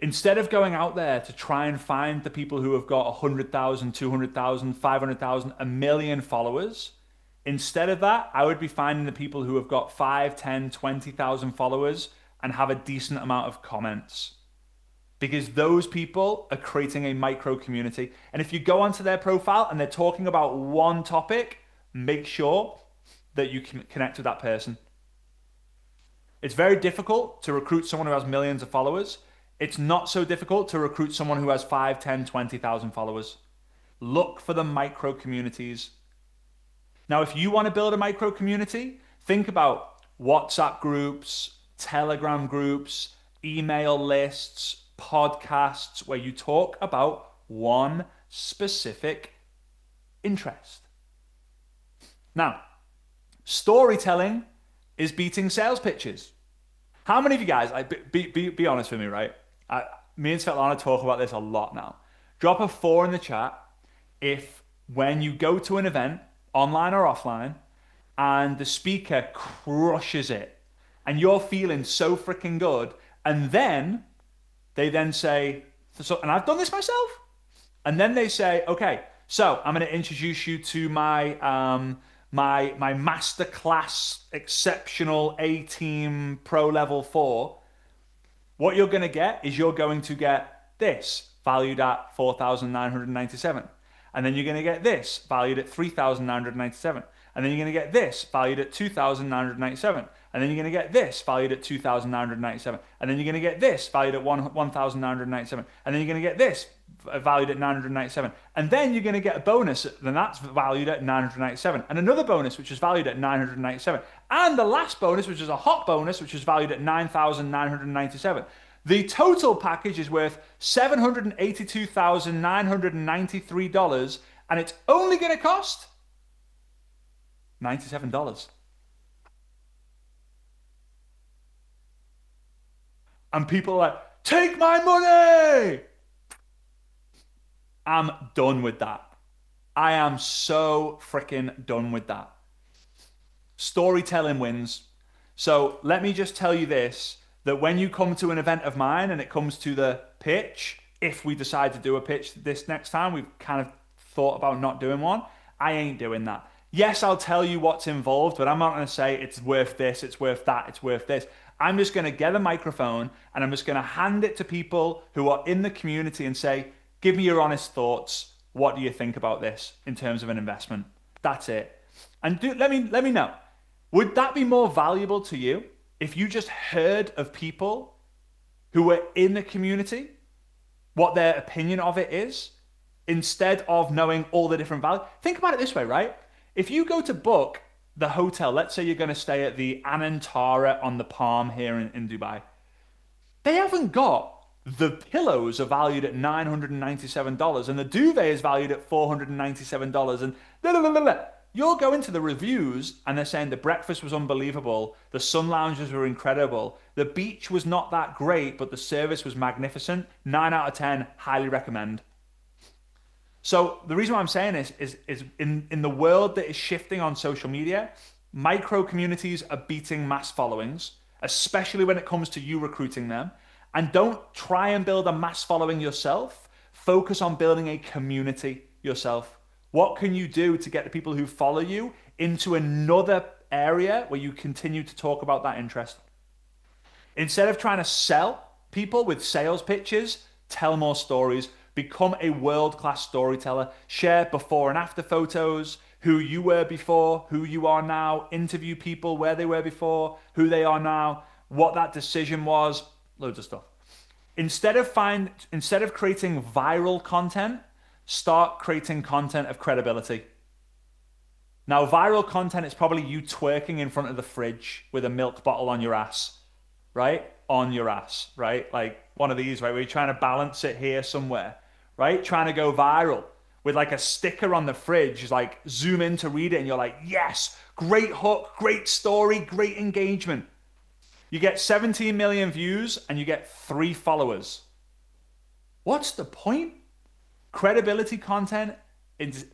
Instead of going out there to try and find the people who have got 100,000, 200,000, 500,000, a million followers, instead of that, I would be finding the people who have got 5, 10, 20,000 followers and have a decent amount of comments. Because those people are creating a micro community. And if you go onto their profile and they're talking about one topic, make sure that you can connect with that person. It's very difficult to recruit someone who has millions of followers. It's not so difficult to recruit someone who has 5, 10, 20,000 followers. Look for the micro communities. Now, if you want to build a micro community, think about WhatsApp groups, Telegram groups, email lists, podcasts where you talk about one specific interest. Now, storytelling is beating sales pitches. How many of you guys, be honest with me, right? Me and Svetlana talk about this a lot now. Drop a 4 in the chat if when you go to an event, online or offline, and the speaker crushes it, and you're feeling so freaking good, and then they then say, so, and I've done this myself, and then they say, okay, so I'm going to introduce you to my my masterclass exceptional A-team pro level 4. What you're going to get is you're going to get this valued at 4,997. And then you're going to get this valued at 3,997. And then you're going to get this valued at 2,997. And then you're going to get this valued at 2,997. And then you're going to get this valued at 1,997. And then you're going to get this valued at 997. And then you're going to get a bonus, then that's valued at 997. And another bonus, which is valued at 997. And the last bonus, which is a hot bonus, which is valued at 9,997. The total package is worth $782,993, and it's only going to cost $97. And people are like, take my money! I'm done with that. I am so freaking done with that. Storytelling wins. So let me just tell you this, that when you come to an event of mine and it comes to the pitch, if we decide to do a pitch this next time, we've kind of thought about not doing one, I ain't doing that. Yes, I'll tell you what's involved, but I'm not going to say it's worth this, it's worth that, it's worth this. I'm just going to get a microphone and I'm just going to hand it to people who are in the community and say, give me your honest thoughts. What do you think about this in terms of an investment? That's it. And let me know. Would that be more valuable to you if you just heard of people who were in the community, what their opinion of it is, instead of knowing all the different values? Think about it this way, right? If you go to book the hotel, let's say you're going to stay at the Anantara on the Palm here in Dubai, they haven't got the pillows are valued at $997 and the duvet is valued at $497 and blah, blah, blah, blah. You'll go into the reviews and they're saying the breakfast was unbelievable, the sun lounges were incredible, the beach was not that great, but the service was magnificent. 9 out of 10, highly recommend. So the reason why I'm saying this is in the world that is shifting on social media, micro communities are beating mass followings, especially when it comes to you recruiting them. And don't try and build a mass following yourself. Focus on building a community yourself. What can you do to get the people who follow you into another area where you continue to talk about that interest? Instead of trying to sell people with sales pitches, tell more stories. Become a world-class storyteller. Share before and after photos, who you were before, who you are now. Interview people where they were before, who they are now, what that decision was, loads of stuff. Instead of creating viral content, start creating content of credibility. Now, viral content is probably you twerking in front of the fridge with a milk bottle on your ass, right? On your ass, right? Like one of these, right? Where you're trying to balance it here somewhere, right? Trying to go viral with like a sticker on the fridge, like zoom in to read it and you're like, yes, great hook, great story, great engagement. You get 17 million views and you get 3 followers. What's the point? Credibility content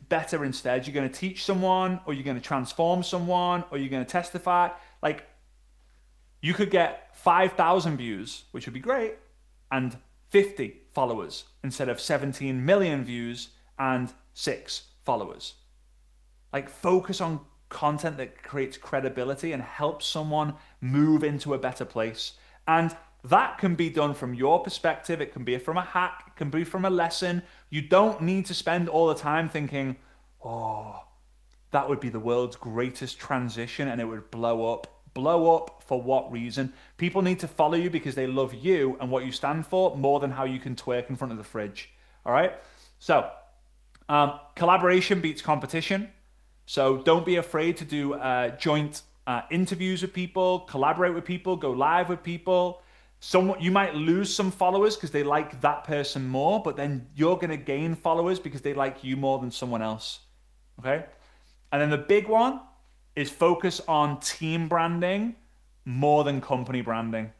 better instead. You're going to teach someone, or you're going to transform someone, or you're going to testify. Like, you could get 5,000 views, which would be great, and 50 followers instead of 17 million views and 6 followers. Like, focus on content that creates credibility and helps someone move into a better place. And that can be done from your perspective. It can be from a hack. It can be from a lesson. You don't need to spend all the time thinking, oh, that would be the world's greatest transition and it would blow up. Blow up for what reason? People need to follow you because they love you and what you stand for more than how you can twerk in front of the fridge. All right? So, collaboration beats competition. So don't be afraid to do joint interviews with people, collaborate with people, go live with people. You might lose some followers because they like that person more, but then you're going to gain followers because they like you more than someone else. Okay? And then the big one is focus on team branding more than company branding.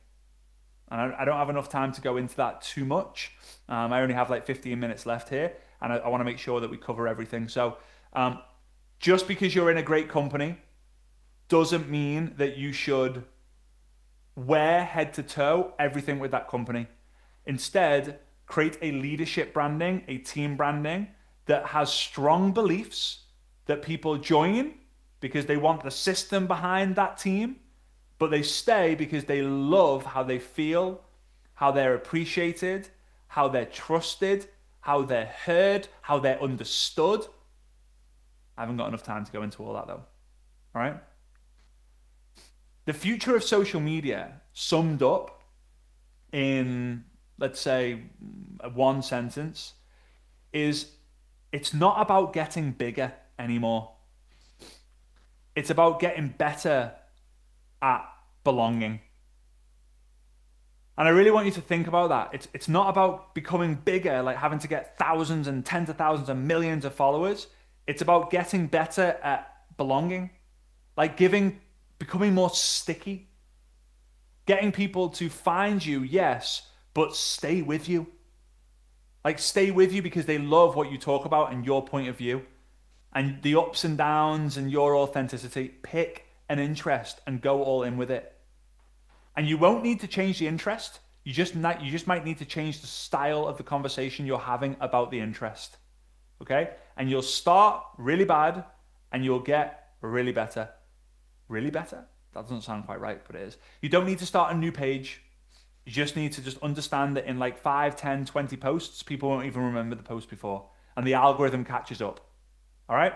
And I don't have enough time to go into that too much. I only have like 15 minutes left here, and I want to make sure that we cover everything. So just because you're in a great company doesn't mean that you should wear head to toe everything with that company. Instead, create a leadership branding, a team branding that has strong beliefs that people join because they want the system behind that team, but they stay because they love how they feel, how they're appreciated, how they're trusted, how they're heard, how they're understood. I haven't got enough time to go into all that though. All right? The future of social media summed up in, let's say, one sentence is it's not about getting bigger anymore. It's about getting better at belonging. And I really want you to think about that. It's not about becoming bigger, like having to get thousands and tens of thousands and millions of followers. It's about getting better at belonging, like becoming more sticky, getting people to find you, yes, but stay with you. Like, stay with you because they love what you talk about and your point of view and the ups and downs and your authenticity. Pick an interest and go all in with it. And you won't need to change the interest. You just might need to change the style of the conversation you're having about the interest. Okay? And you'll start really bad and you'll get really better. Really better? That doesn't sound quite right, but it is. You don't need to start a new page. You just need to just understand that in like 5, 10, 20 posts, people won't even remember the post before. And the algorithm catches up. All right?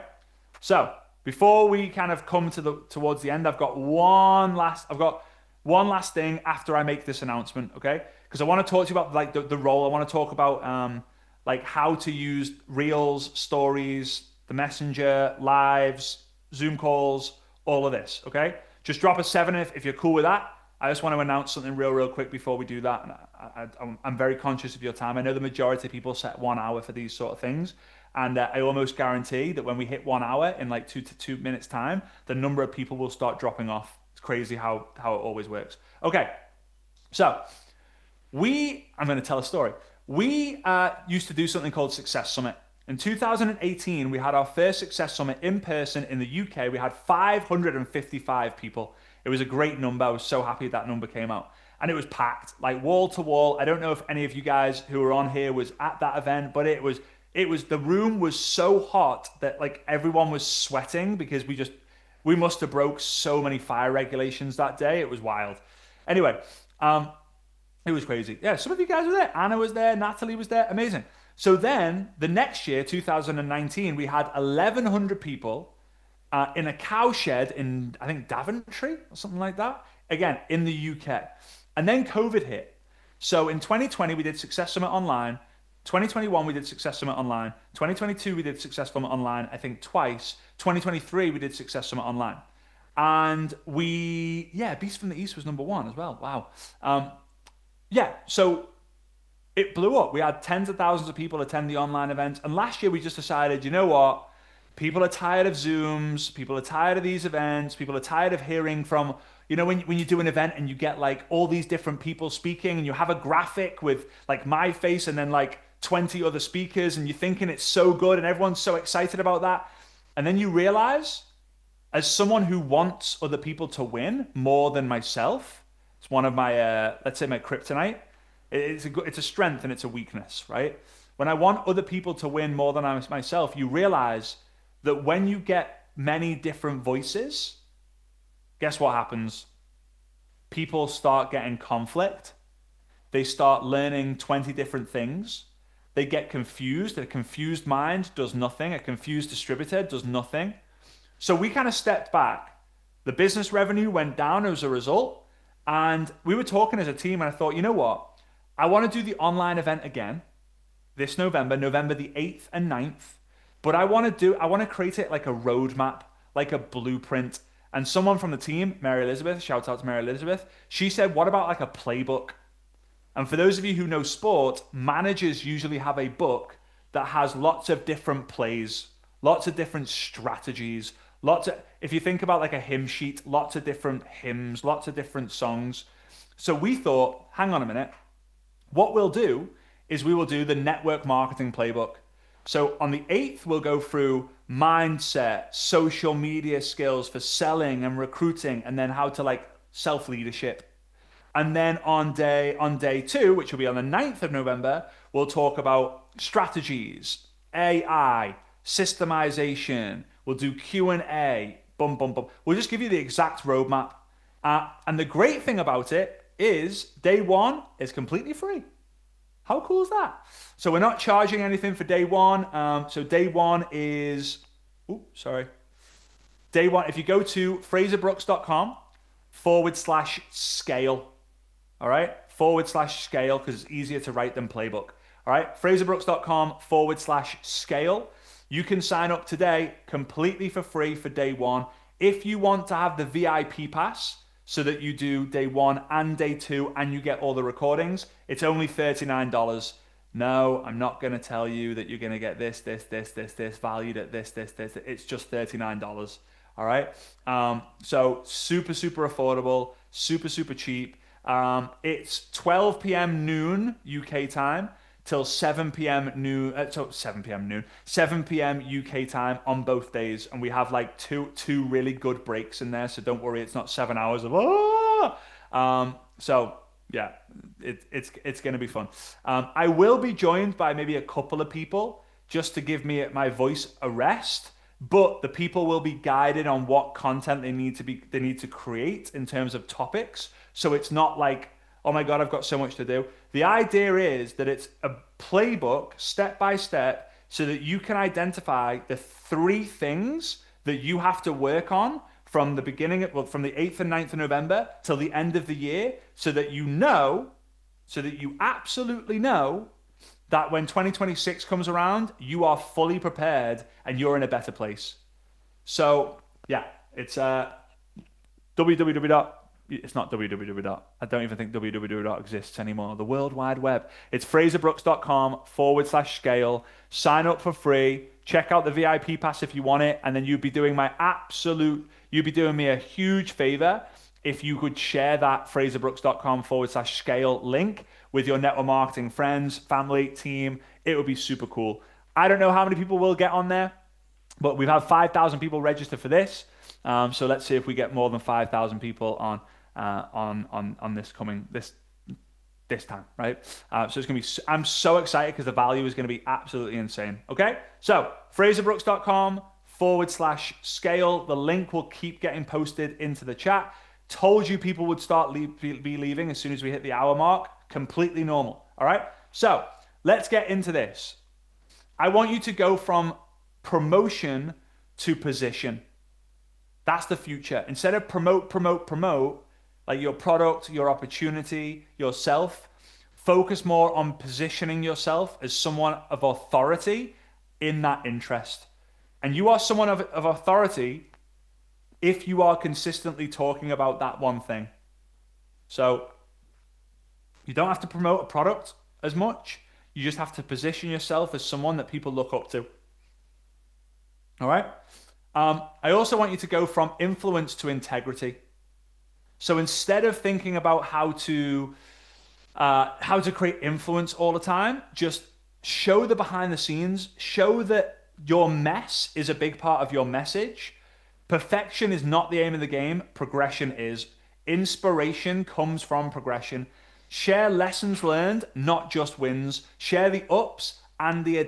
So, before we kind of come towards the end, I've got one last thing after I make this announcement, okay? Because I want to talk to you about like the role. I want to talk about like how to use Reels, Stories, the Messenger, Lives, Zoom calls, all of this, okay? Just drop a 7 if you're cool with that. I just want to announce something real quick before we do that. And I'm very conscious of your time. I know the majority of people set 1 hour for these sort of things. And I almost guarantee that when we hit 1 hour in like 2 minutes time, the number of people will start dropping off. It's crazy how it always works. Okay, so I'm going to tell a story. We used to do something called Success Summit. In 2018, we had our first Success Summit in person in the UK. We had 555 people. It was a great number. I was so happy that number came out. And it was packed, like wall to wall. I don't know if any of you guys who were on here was at that event, but the room was so hot that like everyone was sweating because we must have broke so many fire regulations that day. It was wild. Anyway, it was crazy. Yeah, some of you guys were there. Anna was there. Natalie was there. Amazing. So then the next year, 2019, we had 1,100 people in a cow shed in, I think, Daventry or something like that. Again, in the UK. And then COVID hit. So in 2020, we did Success Summit online. 2021, we did Success Summit online. 2022, we did Success Summit online, I think twice. 2023, we did Success Summit online. And Beast from the East was #1 as well. Wow. So it blew up. We had tens of thousands of people attend the online event. And last year, we just decided, you know what? People are tired of Zooms. People are tired of these events. People are tired of hearing from, when you do an event and you get like all these different people speaking and you have a graphic with like my face and then like 20 other speakers and you're thinking it's so good and everyone's so excited about that. And then you realize, as someone who wants other people to win more than myself, it's one of my, let's say my kryptonite. It's a strength and it's a weakness, right? When I want other people to win more than myself, you realize that when you get many different voices, guess what happens? People start getting conflict. They start learning 20 different things. They get confused. A confused mind does nothing. A confused distributor does nothing. So we kind of stepped back. The business revenue went down as a result. And we were talking as a team, and I thought, you know what? I want to do the online event again this November, November the 8th and 9th. But I want to create it like a roadmap, like a blueprint. And someone from the team, Mary Elizabeth, shout out to Mary Elizabeth, she said, what about like a playbook? And for those of you who know sport, managers usually have a book that has lots of different plays, lots of different strategies, if you think about like a hymn sheet, lots of different hymns, lots of different songs. So we thought, hang on a minute. What we'll do is we will do the network marketing playbook. So on the 8th, we'll go through mindset, social media skills for selling and recruiting, and then how to like self-leadership. And then on day 2, which will be on the 9th of November, we'll talk about strategies, AI, systemization. We'll do Q&A, boom, boom, boom. We'll just give you the exact roadmap. And the great thing about it is day 1 is completely free. How cool is that? So we're not charging anything for day 1. So day 1 is, day 1, if you go to fraserbrooks.com/scale, all right? /scale, because it's easier to write than playbook. All right? fraserbrooks.com/scale. You can sign up today completely for free for day 1. If you want to have the VIP pass, so that you do day 1 and day 2 and you get all the recordings, it's only $39. No, I'm not going to tell you that you're going to get this valued at this. It's just $39. All right. So super, super affordable, super cheap. It's 12 p.m. noon UK time till 7 p.m. noon, 7 p.m. UK time on both days. And we have like two really good breaks in there. So don't worry, it's not 7 hours of, so yeah, it's going to be fun. I will be joined by maybe a couple of people just to give me my voice a rest, but the people will be guided on what content they need to create in terms of topics. So it's not like, oh my God, I've got so much to do. The idea is that it's a playbook step by step so that you can identify the 3 things that you have to work on from the beginning, from the 8th and 9th of November till the end of the year, so that you absolutely know that when 2026 comes around, you are fully prepared and you're in a better place. So yeah, it's www. It's not www. I don't even think www exists anymore. The World Wide Web. It's fraserbrooks.com/scale. Sign up for free. Check out the VIP pass if you want it. And then you'd be doing me a huge favor if you could share that fraserbrooks.com/scale link with your network marketing friends, family, team. It would be super cool. I don't know how many people will get on there, but we've had 5,000 people register for this. So let's see if we get more than 5,000 people on this time, right? So it's gonna be. I'm so excited because the value is gonna be absolutely insane. Okay, so fraserbrooks.com/scale. The link will keep getting posted into the chat. Told you people would start be leaving as soon as we hit the hour mark. Completely normal. All right. So let's get into this. I want you to go from promotion to position. That's the future. Instead of promote, like your product, your opportunity, yourself, focus more on positioning yourself as someone of authority in that interest. And you are someone of authority if you are consistently talking about that one thing. So you don't have to promote a product as much. You just have to position yourself as someone that people look up to. All right? I also want you to go from influence to integrity. So instead of thinking about how to create influence all the time, just show the behind the scenes, show that your mess is a big part of your message. Perfection is not the aim of the game, progression is. Inspiration comes from progression. Share lessons learned, not just wins. Share the ups and the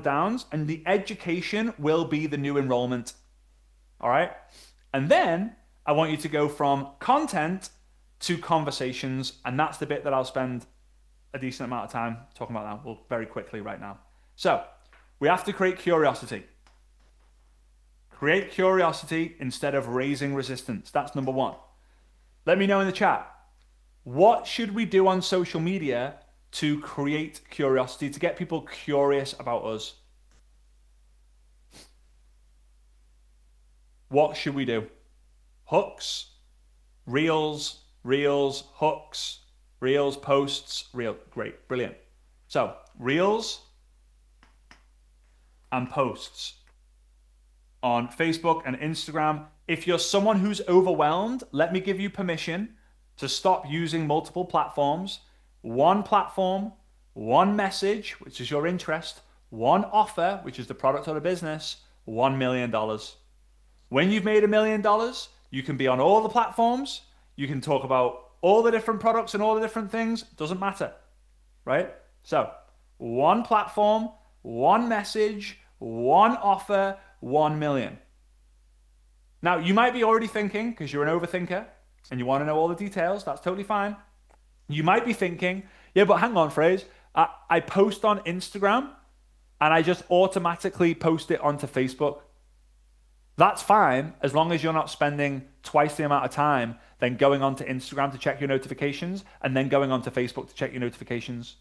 downs, and the education will be the new enrollment. All right? And then I want you to go from content to conversations, and that's the bit that I'll spend a decent amount of time talking about now. Well, very quickly right now. So we have to create curiosity. Create curiosity instead of raising resistance. That's number one. Let me know in the chat. What should we do on social media to create curiosity, to get people curious about us? What should we do? Hooks, reels, hooks, reels, posts, great, brilliant. So reels and posts on Facebook and Instagram. If you're someone who's overwhelmed, let me give you permission to stop using multiple platforms. One platform, one message, which is your interest, one offer, which is the product or the business, $1 million. When you've made $1 million, you can be on all the platforms. You can talk about all the different products and all the different things. Doesn't matter, right? So one platform, one message, one offer, 1 million. Now, you might be already thinking, because you're an overthinker and you want to know all the details, that's totally fine. You might be thinking, yeah, but hang on, Fraser. I post on Instagram and I just automatically post it onto Facebook. That's fine, as long as you're not spending twice the amount of time then going onto Instagram to check your notifications and then going onto Facebook to check your notifications.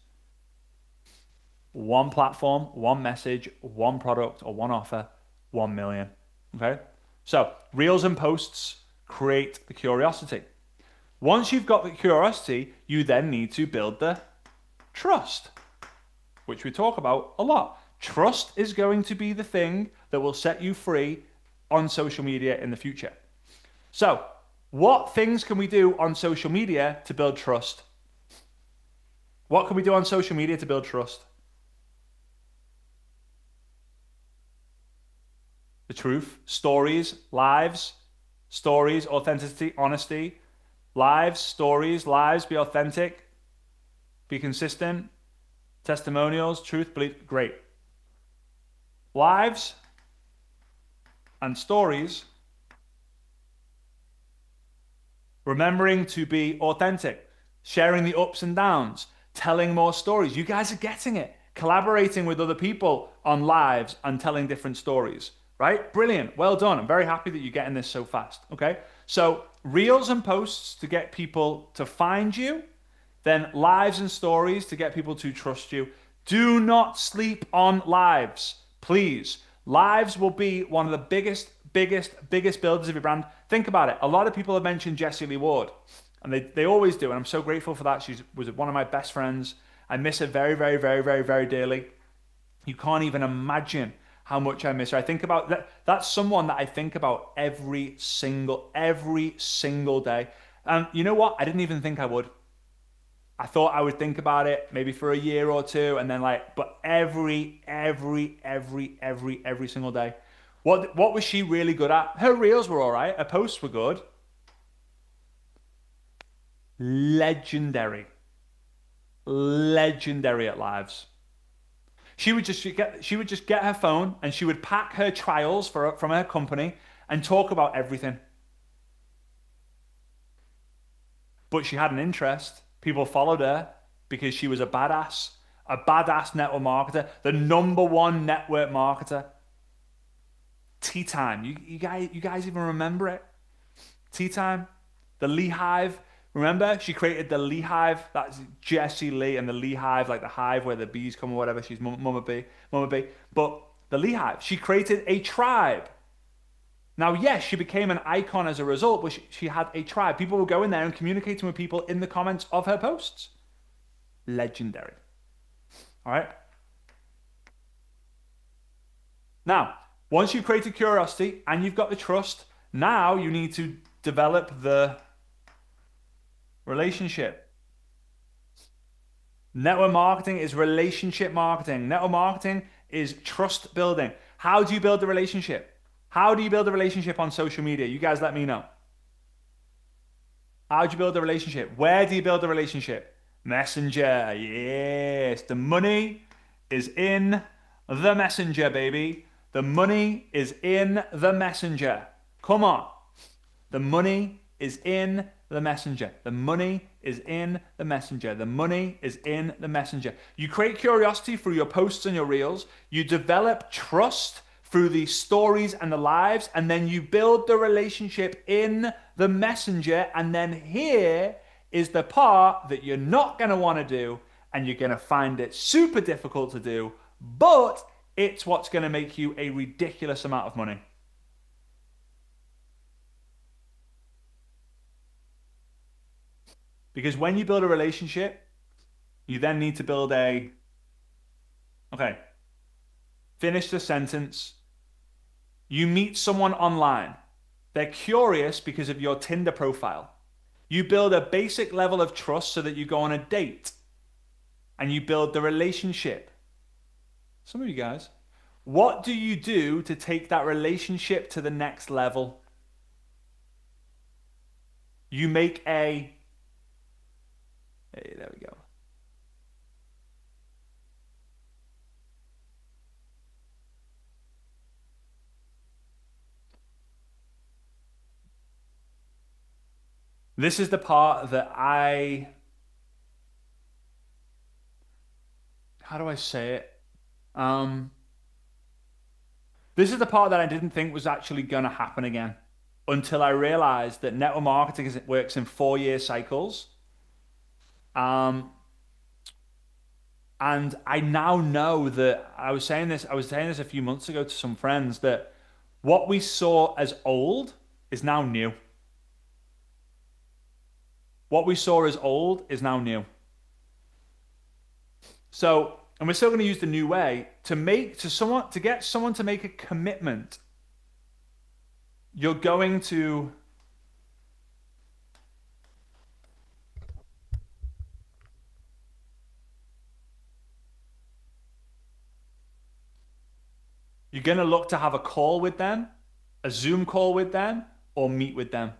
One platform, one message, one product or one offer, 1 million. Okay? So reels and posts create the curiosity. Once you've got the curiosity, you then need to build the trust, which we talk about a lot. Trust is going to be the thing that will set you free on social media in the future. So what things can we do on social media to build trust? What can we do on social media to build trust? The truth, stories, lives, stories, authenticity, honesty, lives, stories, lives, be authentic, be consistent, testimonials, truth, belief, great. Lives and stories, remembering to be authentic, sharing the ups and downs, telling more stories. You guys are getting it. Collaborating with other people on lives and telling different stories. Right? Brilliant. Well done. I'm very happy that you're getting this so fast. Okay. So reels and posts to get people to find you, then lives and stories to get people to trust you. Do not sleep on lives, please. Lives will be one of the biggest builders of your brand. Think about it. A lot of people have mentioned Jessie Lee Ward, and they always do. And I'm so grateful for that. She was one of my best friends. I miss her very, very, very, very, very dearly. You can't even imagine how much I miss her. I think about that. That's someone that I think about every single day. And you know what? I didn't even think I would. I thought I would think about it maybe for a year or two, and then but every single day. What was she really good at? Her reels were all right. Her posts were good. Legendary at lives. She would just get her phone and she would pack her trials from her company and talk about everything. But she had an interest. People followed her because she was a badass network marketer, the #1 network marketer. Tea Time. You guys even remember it? Tea Time, the Lee Hive. Remember, she created the Lee Hive. That's Jessie Lee and the Lee Hive, like the hive where the bees come or whatever. She's Mama B. But the Lee Hive, she created a tribe. Now, yes, she became an icon as a result, but she had a tribe. People would go in there and communicate with people in the comments of her posts. Legendary. All right. Now, once you've created curiosity and you've got the trust, now you need to develop the relationship. Network marketing is relationship marketing. Network marketing is trust building. How do you build the relationship? How do you build a relationship on social media? You guys let me know. How do you build a relationship? Where do you build a relationship? Messenger. Yes. The money is in the messenger, baby. The money is in the messenger. Come on. The money is in the messenger. The money is in the messenger. The money is in the messenger. You create curiosity through your posts and your reels. You develop trust through the stories and the lives, and then you build the relationship in the messenger. And then here is the part that you're not going to want to do, and you're going to find it super difficult to do, but it's what's going to make you a ridiculous amount of money. Because when you build a relationship, you then need to build a, okay, finish the sentence. You meet someone online. They're curious because of your Tinder profile. You build a basic level of trust so that you go on a date and you build the relationship. Some of you guys, what do you do to take that relationship to the next level? You make a, hey, there we go. This is the part that how do I say it? Um, this is the part that I didn't think was actually going to happen again until I realized that network marketing works in 4-year cycles. Um, and I now know that I was saying this a few months ago to some friends that what we saw as old is now new. What we saw as old is now new. So, and we're still going to use the new way to get someone to make a commitment. You're going to look to have a call with them, a Zoom call with them, or meet with them.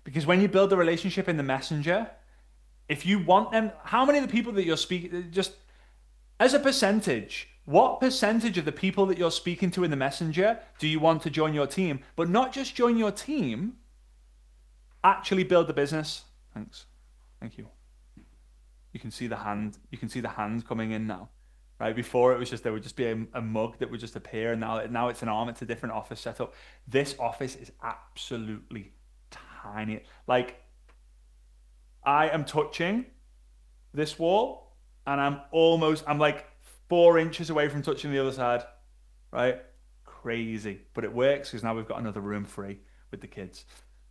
Because when you build a relationship in the messenger, if you want them, how many of the people that you're speaking, just as a percentage, what percentage of the people that you're speaking to in the messenger do you want to join your team? But not just join your team, actually build the business. Thanks. Thank you. You can see the hand. You can see the hands coming in now. Right before it was just there would just be a mug that would just appear, and now it's an arm. It's a different office setup. This office is absolutely tiny. Like I am touching this wall, and I'm like 4 inches away from touching the other side. Right? Crazy, but it works because now we've got another room free with the kids.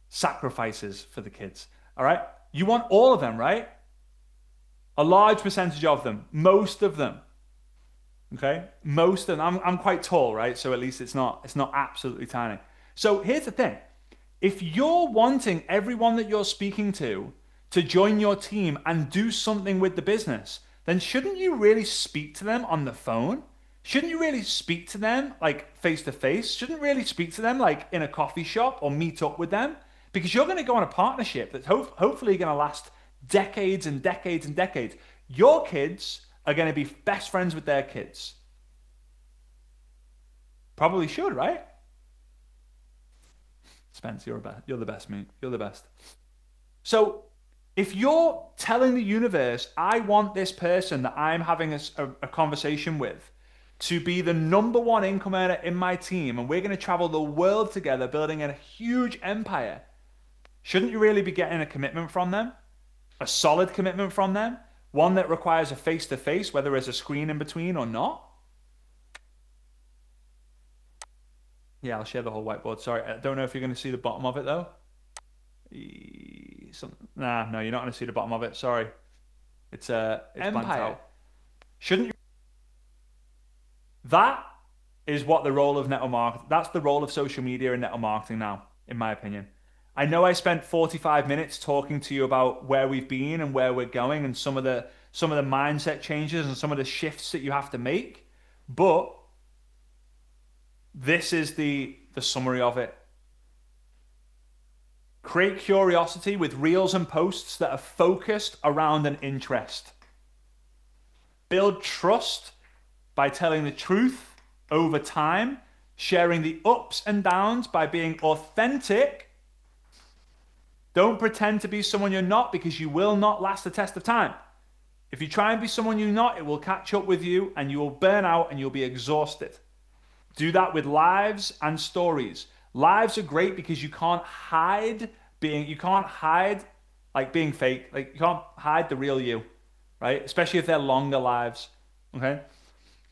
Sacrifices for the kids. All right. You want all of them, right? A large percentage of them, most of them. Okay, most of them. I'm quite tall, right? So at least it's not absolutely tiny. So here's the thing: if you're wanting everyone that you're speaking to join your team and do something with the business, then shouldn't you really speak to them on the phone? Shouldn't you really speak to them like face to face? Shouldn't you really speak to them like in a coffee shop or meet up with them? Because you're going to go on a partnership that's hopefully going to last decades and decades and decades. Your kids are going to be best friends with their kids. Probably should, right? Spence, you're the best, mate. You're the best. So if you're telling the universe, I want this person that I'm having a conversation with to be the #1 income earner in my team, and we're going to travel the world together building a huge empire, shouldn't you really be getting a commitment from them? A solid commitment from them? One that requires a face-to-face, whether there's a screen in between or not? Yeah, I'll share the whole whiteboard. Sorry, I don't know if you're going to see the bottom of it though. Nah, no, you're not going to see the bottom of it. Sorry. It's blanked out. Shouldn't you? That is what the role of network marketing, that's the role of social media and network marketing now, in my opinion. I know I spent 45 minutes talking to you about where we've been and where we're going and some of the mindset changes and some of the shifts that you have to make, but this is the summary of it. Create curiosity with reels and posts that are focused around an interest. Build trust by telling the truth over time, sharing the ups and downs by being authentic. Don't pretend to be someone you're not, because you will not last the test of time. If you try and be someone you're not, it will catch up with you and you will burn out and you'll be exhausted. Do that with lives and stories. Lives are great because you can't hide like being fake. Like you can't hide the real you, right? Especially if they're longer lives, okay?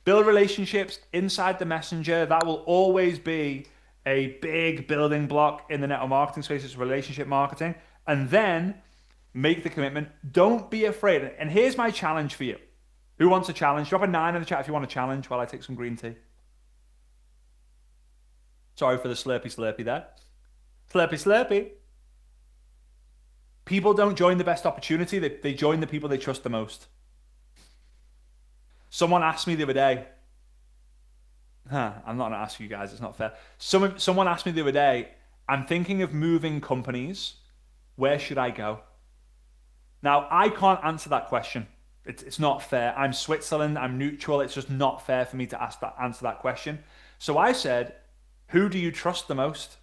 Build relationships inside the messenger. That will always be a big building block in the network marketing space. It's relationship marketing. And then make the commitment. Don't be afraid. And here's my challenge for you. Who wants a challenge? Drop a 9 in the chat if you want a challenge while I take some green tea. Sorry for the slurpy there. Slurpy. People don't join the best opportunity. They join the people they trust the most. Someone asked me the other day, I'm not going to ask you guys, it's not fair. Someone asked me the other day, I'm thinking of moving companies. Where should I go? Now, I can't answer that question. It's not fair. I'm Switzerland, I'm neutral. It's just not fair for me to answer that question. So I said, who do you trust the most?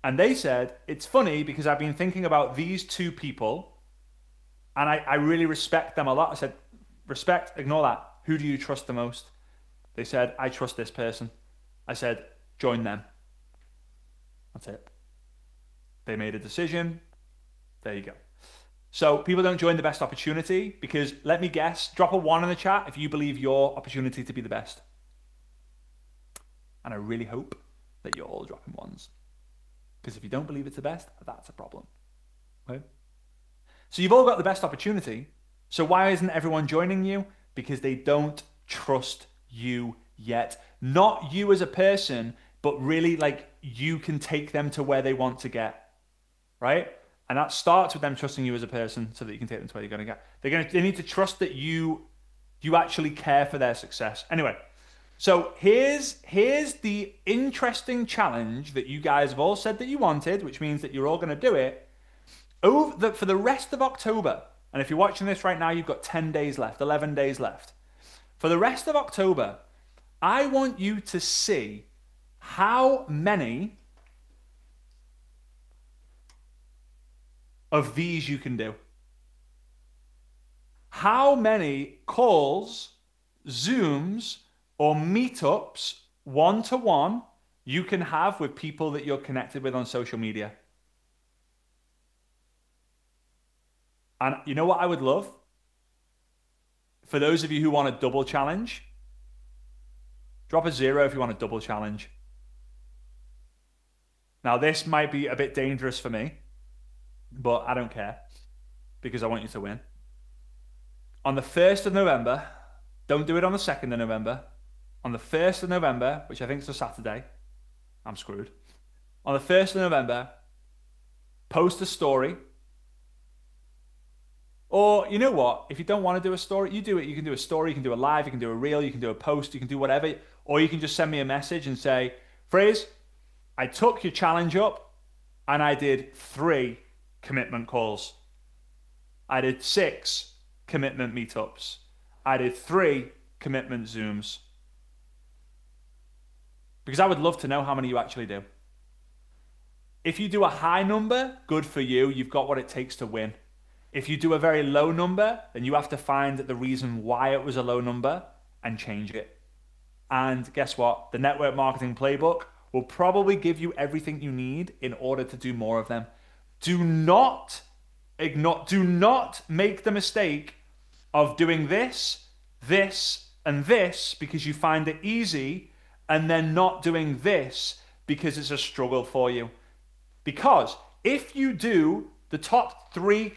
And they said, it's funny because I've been thinking about these two people and I really respect them a lot. I said, respect, ignore that. Who do you trust the most? They said, I trust this person. I said, join them. That's it. They made a decision. There you go. So people don't join the best opportunity because, let me guess, drop a 1 in the chat if you believe your opportunity to be the best. And I really hope that you're all dropping 1s. Because if you don't believe it's the best, that's a problem. Okay? So you've all got the best opportunity. So why isn't everyone joining you? Because they don't trust you yet. Not you as a person, but really like you can take them to where they want to get. Right? And that starts with them trusting you as a person so that you can take them to where you're going to get. They need to trust that you actually care for their success. Anyway, so here's the interesting challenge that you guys have all said that you wanted, which means that you're all going to do it for the rest of October. And if you're watching this right now, you've got 10 days left, 11 days left. For the rest of October, I want you to see how many of these you can do. How many calls, Zooms, or meetups, one-to-one, you can have with people that you're connected with on social media. And you know what I would love? For those of you who want a double challenge, drop a 0 if you want a double challenge. Now, this might be a bit dangerous for me, but I don't care because I want you to win. On the 1st of November, don't do it on the 2nd of November. On the 1st of November, which I think is a Saturday, I'm screwed. On the 1st of November, post a story. Or, you know what? If you don't want to do a story, you do it. You can do a story, you can do a live, you can do a reel, you can do a post, you can do whatever. Or you can just send me a message and say, Fraze, I took your challenge up and I did 3 commitment calls. I did 6 commitment meetups. I did 3 commitment Zooms. Because I would love to know how many you actually do. If you do a high number, good for you. You've got what it takes to win. If you do a very low number, then you have to find the reason why it was a low number and change it. And guess what? The network marketing playbook will probably give you everything you need in order to do more of them. Do not make the mistake of doing this, this, and this because you find it easy, and then not doing this because it's a struggle for you. Because if you do the top 3,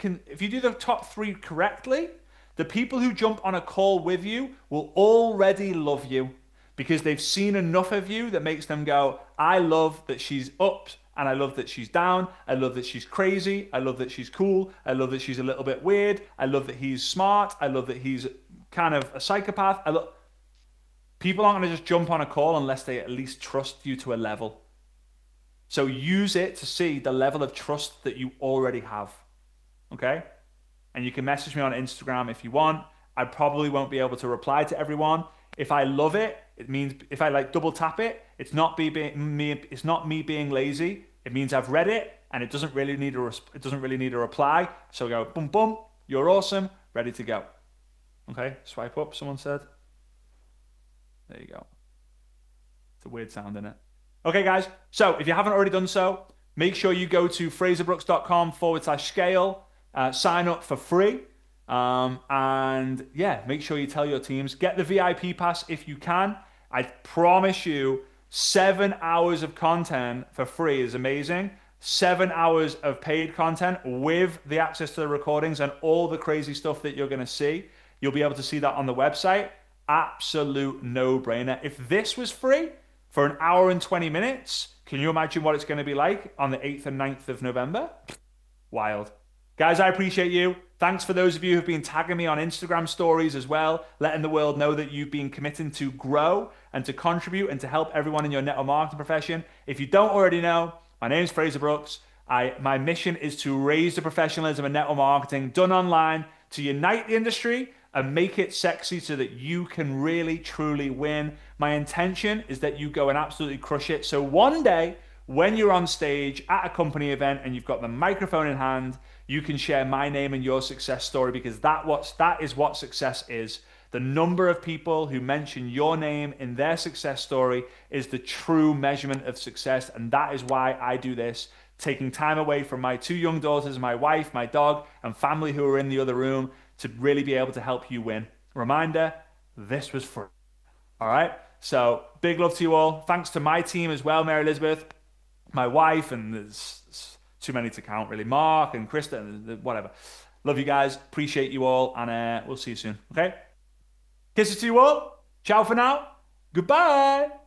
correctly, the people who jump on a call with you will already love you because they've seen enough of you that makes them go, I love that she's up, and I love that she's down. I love that she's crazy. I love that she's cool. I love that she's a little bit weird. I love that he's smart. I love that he's kind of a psychopath. People aren't going to just jump on a call unless they at least trust you to a level. So use it to see the level of trust that you already have. Okay? And you can message me on Instagram if you want. I probably won't be able to reply to everyone. If I love it, it means if I like double tap it, it's not me being lazy. It means I've read it and it doesn't really need a reply. So go boom boom, you're awesome, ready to go. Okay? Swipe up, someone said. There you go. It's a weird sound, isn't it? Okay, guys. So if you haven't already done so, make sure you go to fraserbrooks.com/scale, sign up for free. And yeah, make sure you tell your teams. Get the VIP pass if you can. I promise you, 7 hours of content for free is amazing. 7 hours of paid content with the access to the recordings and all the crazy stuff that you're going to see. You'll be able to see that on the website. Absolute no-brainer. If this was free for an hour and 20 minutes, can you imagine what it's going to be like on the 8th and 9th of November? Wild. Guys, I appreciate you. Thanks for those of you who've been tagging me on Instagram stories as well, letting the world know that you've been committing to grow and to contribute and to help everyone in your network marketing profession. If you don't already know, my name is Fraser Brooks. My mission is to raise the professionalism of network marketing done online, to unite the industry and make it sexy so that you can really, truly win. My intention is that you go and absolutely crush it. So one day, when you're on stage at a company event and you've got the microphone in hand, you can share my name and your success story, because that is what success is. The number of people who mention your name in their success story is the true measurement of success. And that is why I do this, taking time away from my 2 young daughters, my wife, my dog, and family who are in the other room to really be able to help you win. Reminder, this was free. All right? So big love to you all. Thanks to my team as well, Mary Elizabeth, my wife, and there's too many to count really, Mark and Krista, and whatever. Love you guys. Appreciate you all, and we'll see you soon. Okay? Kisses to you all. Ciao for now. Goodbye.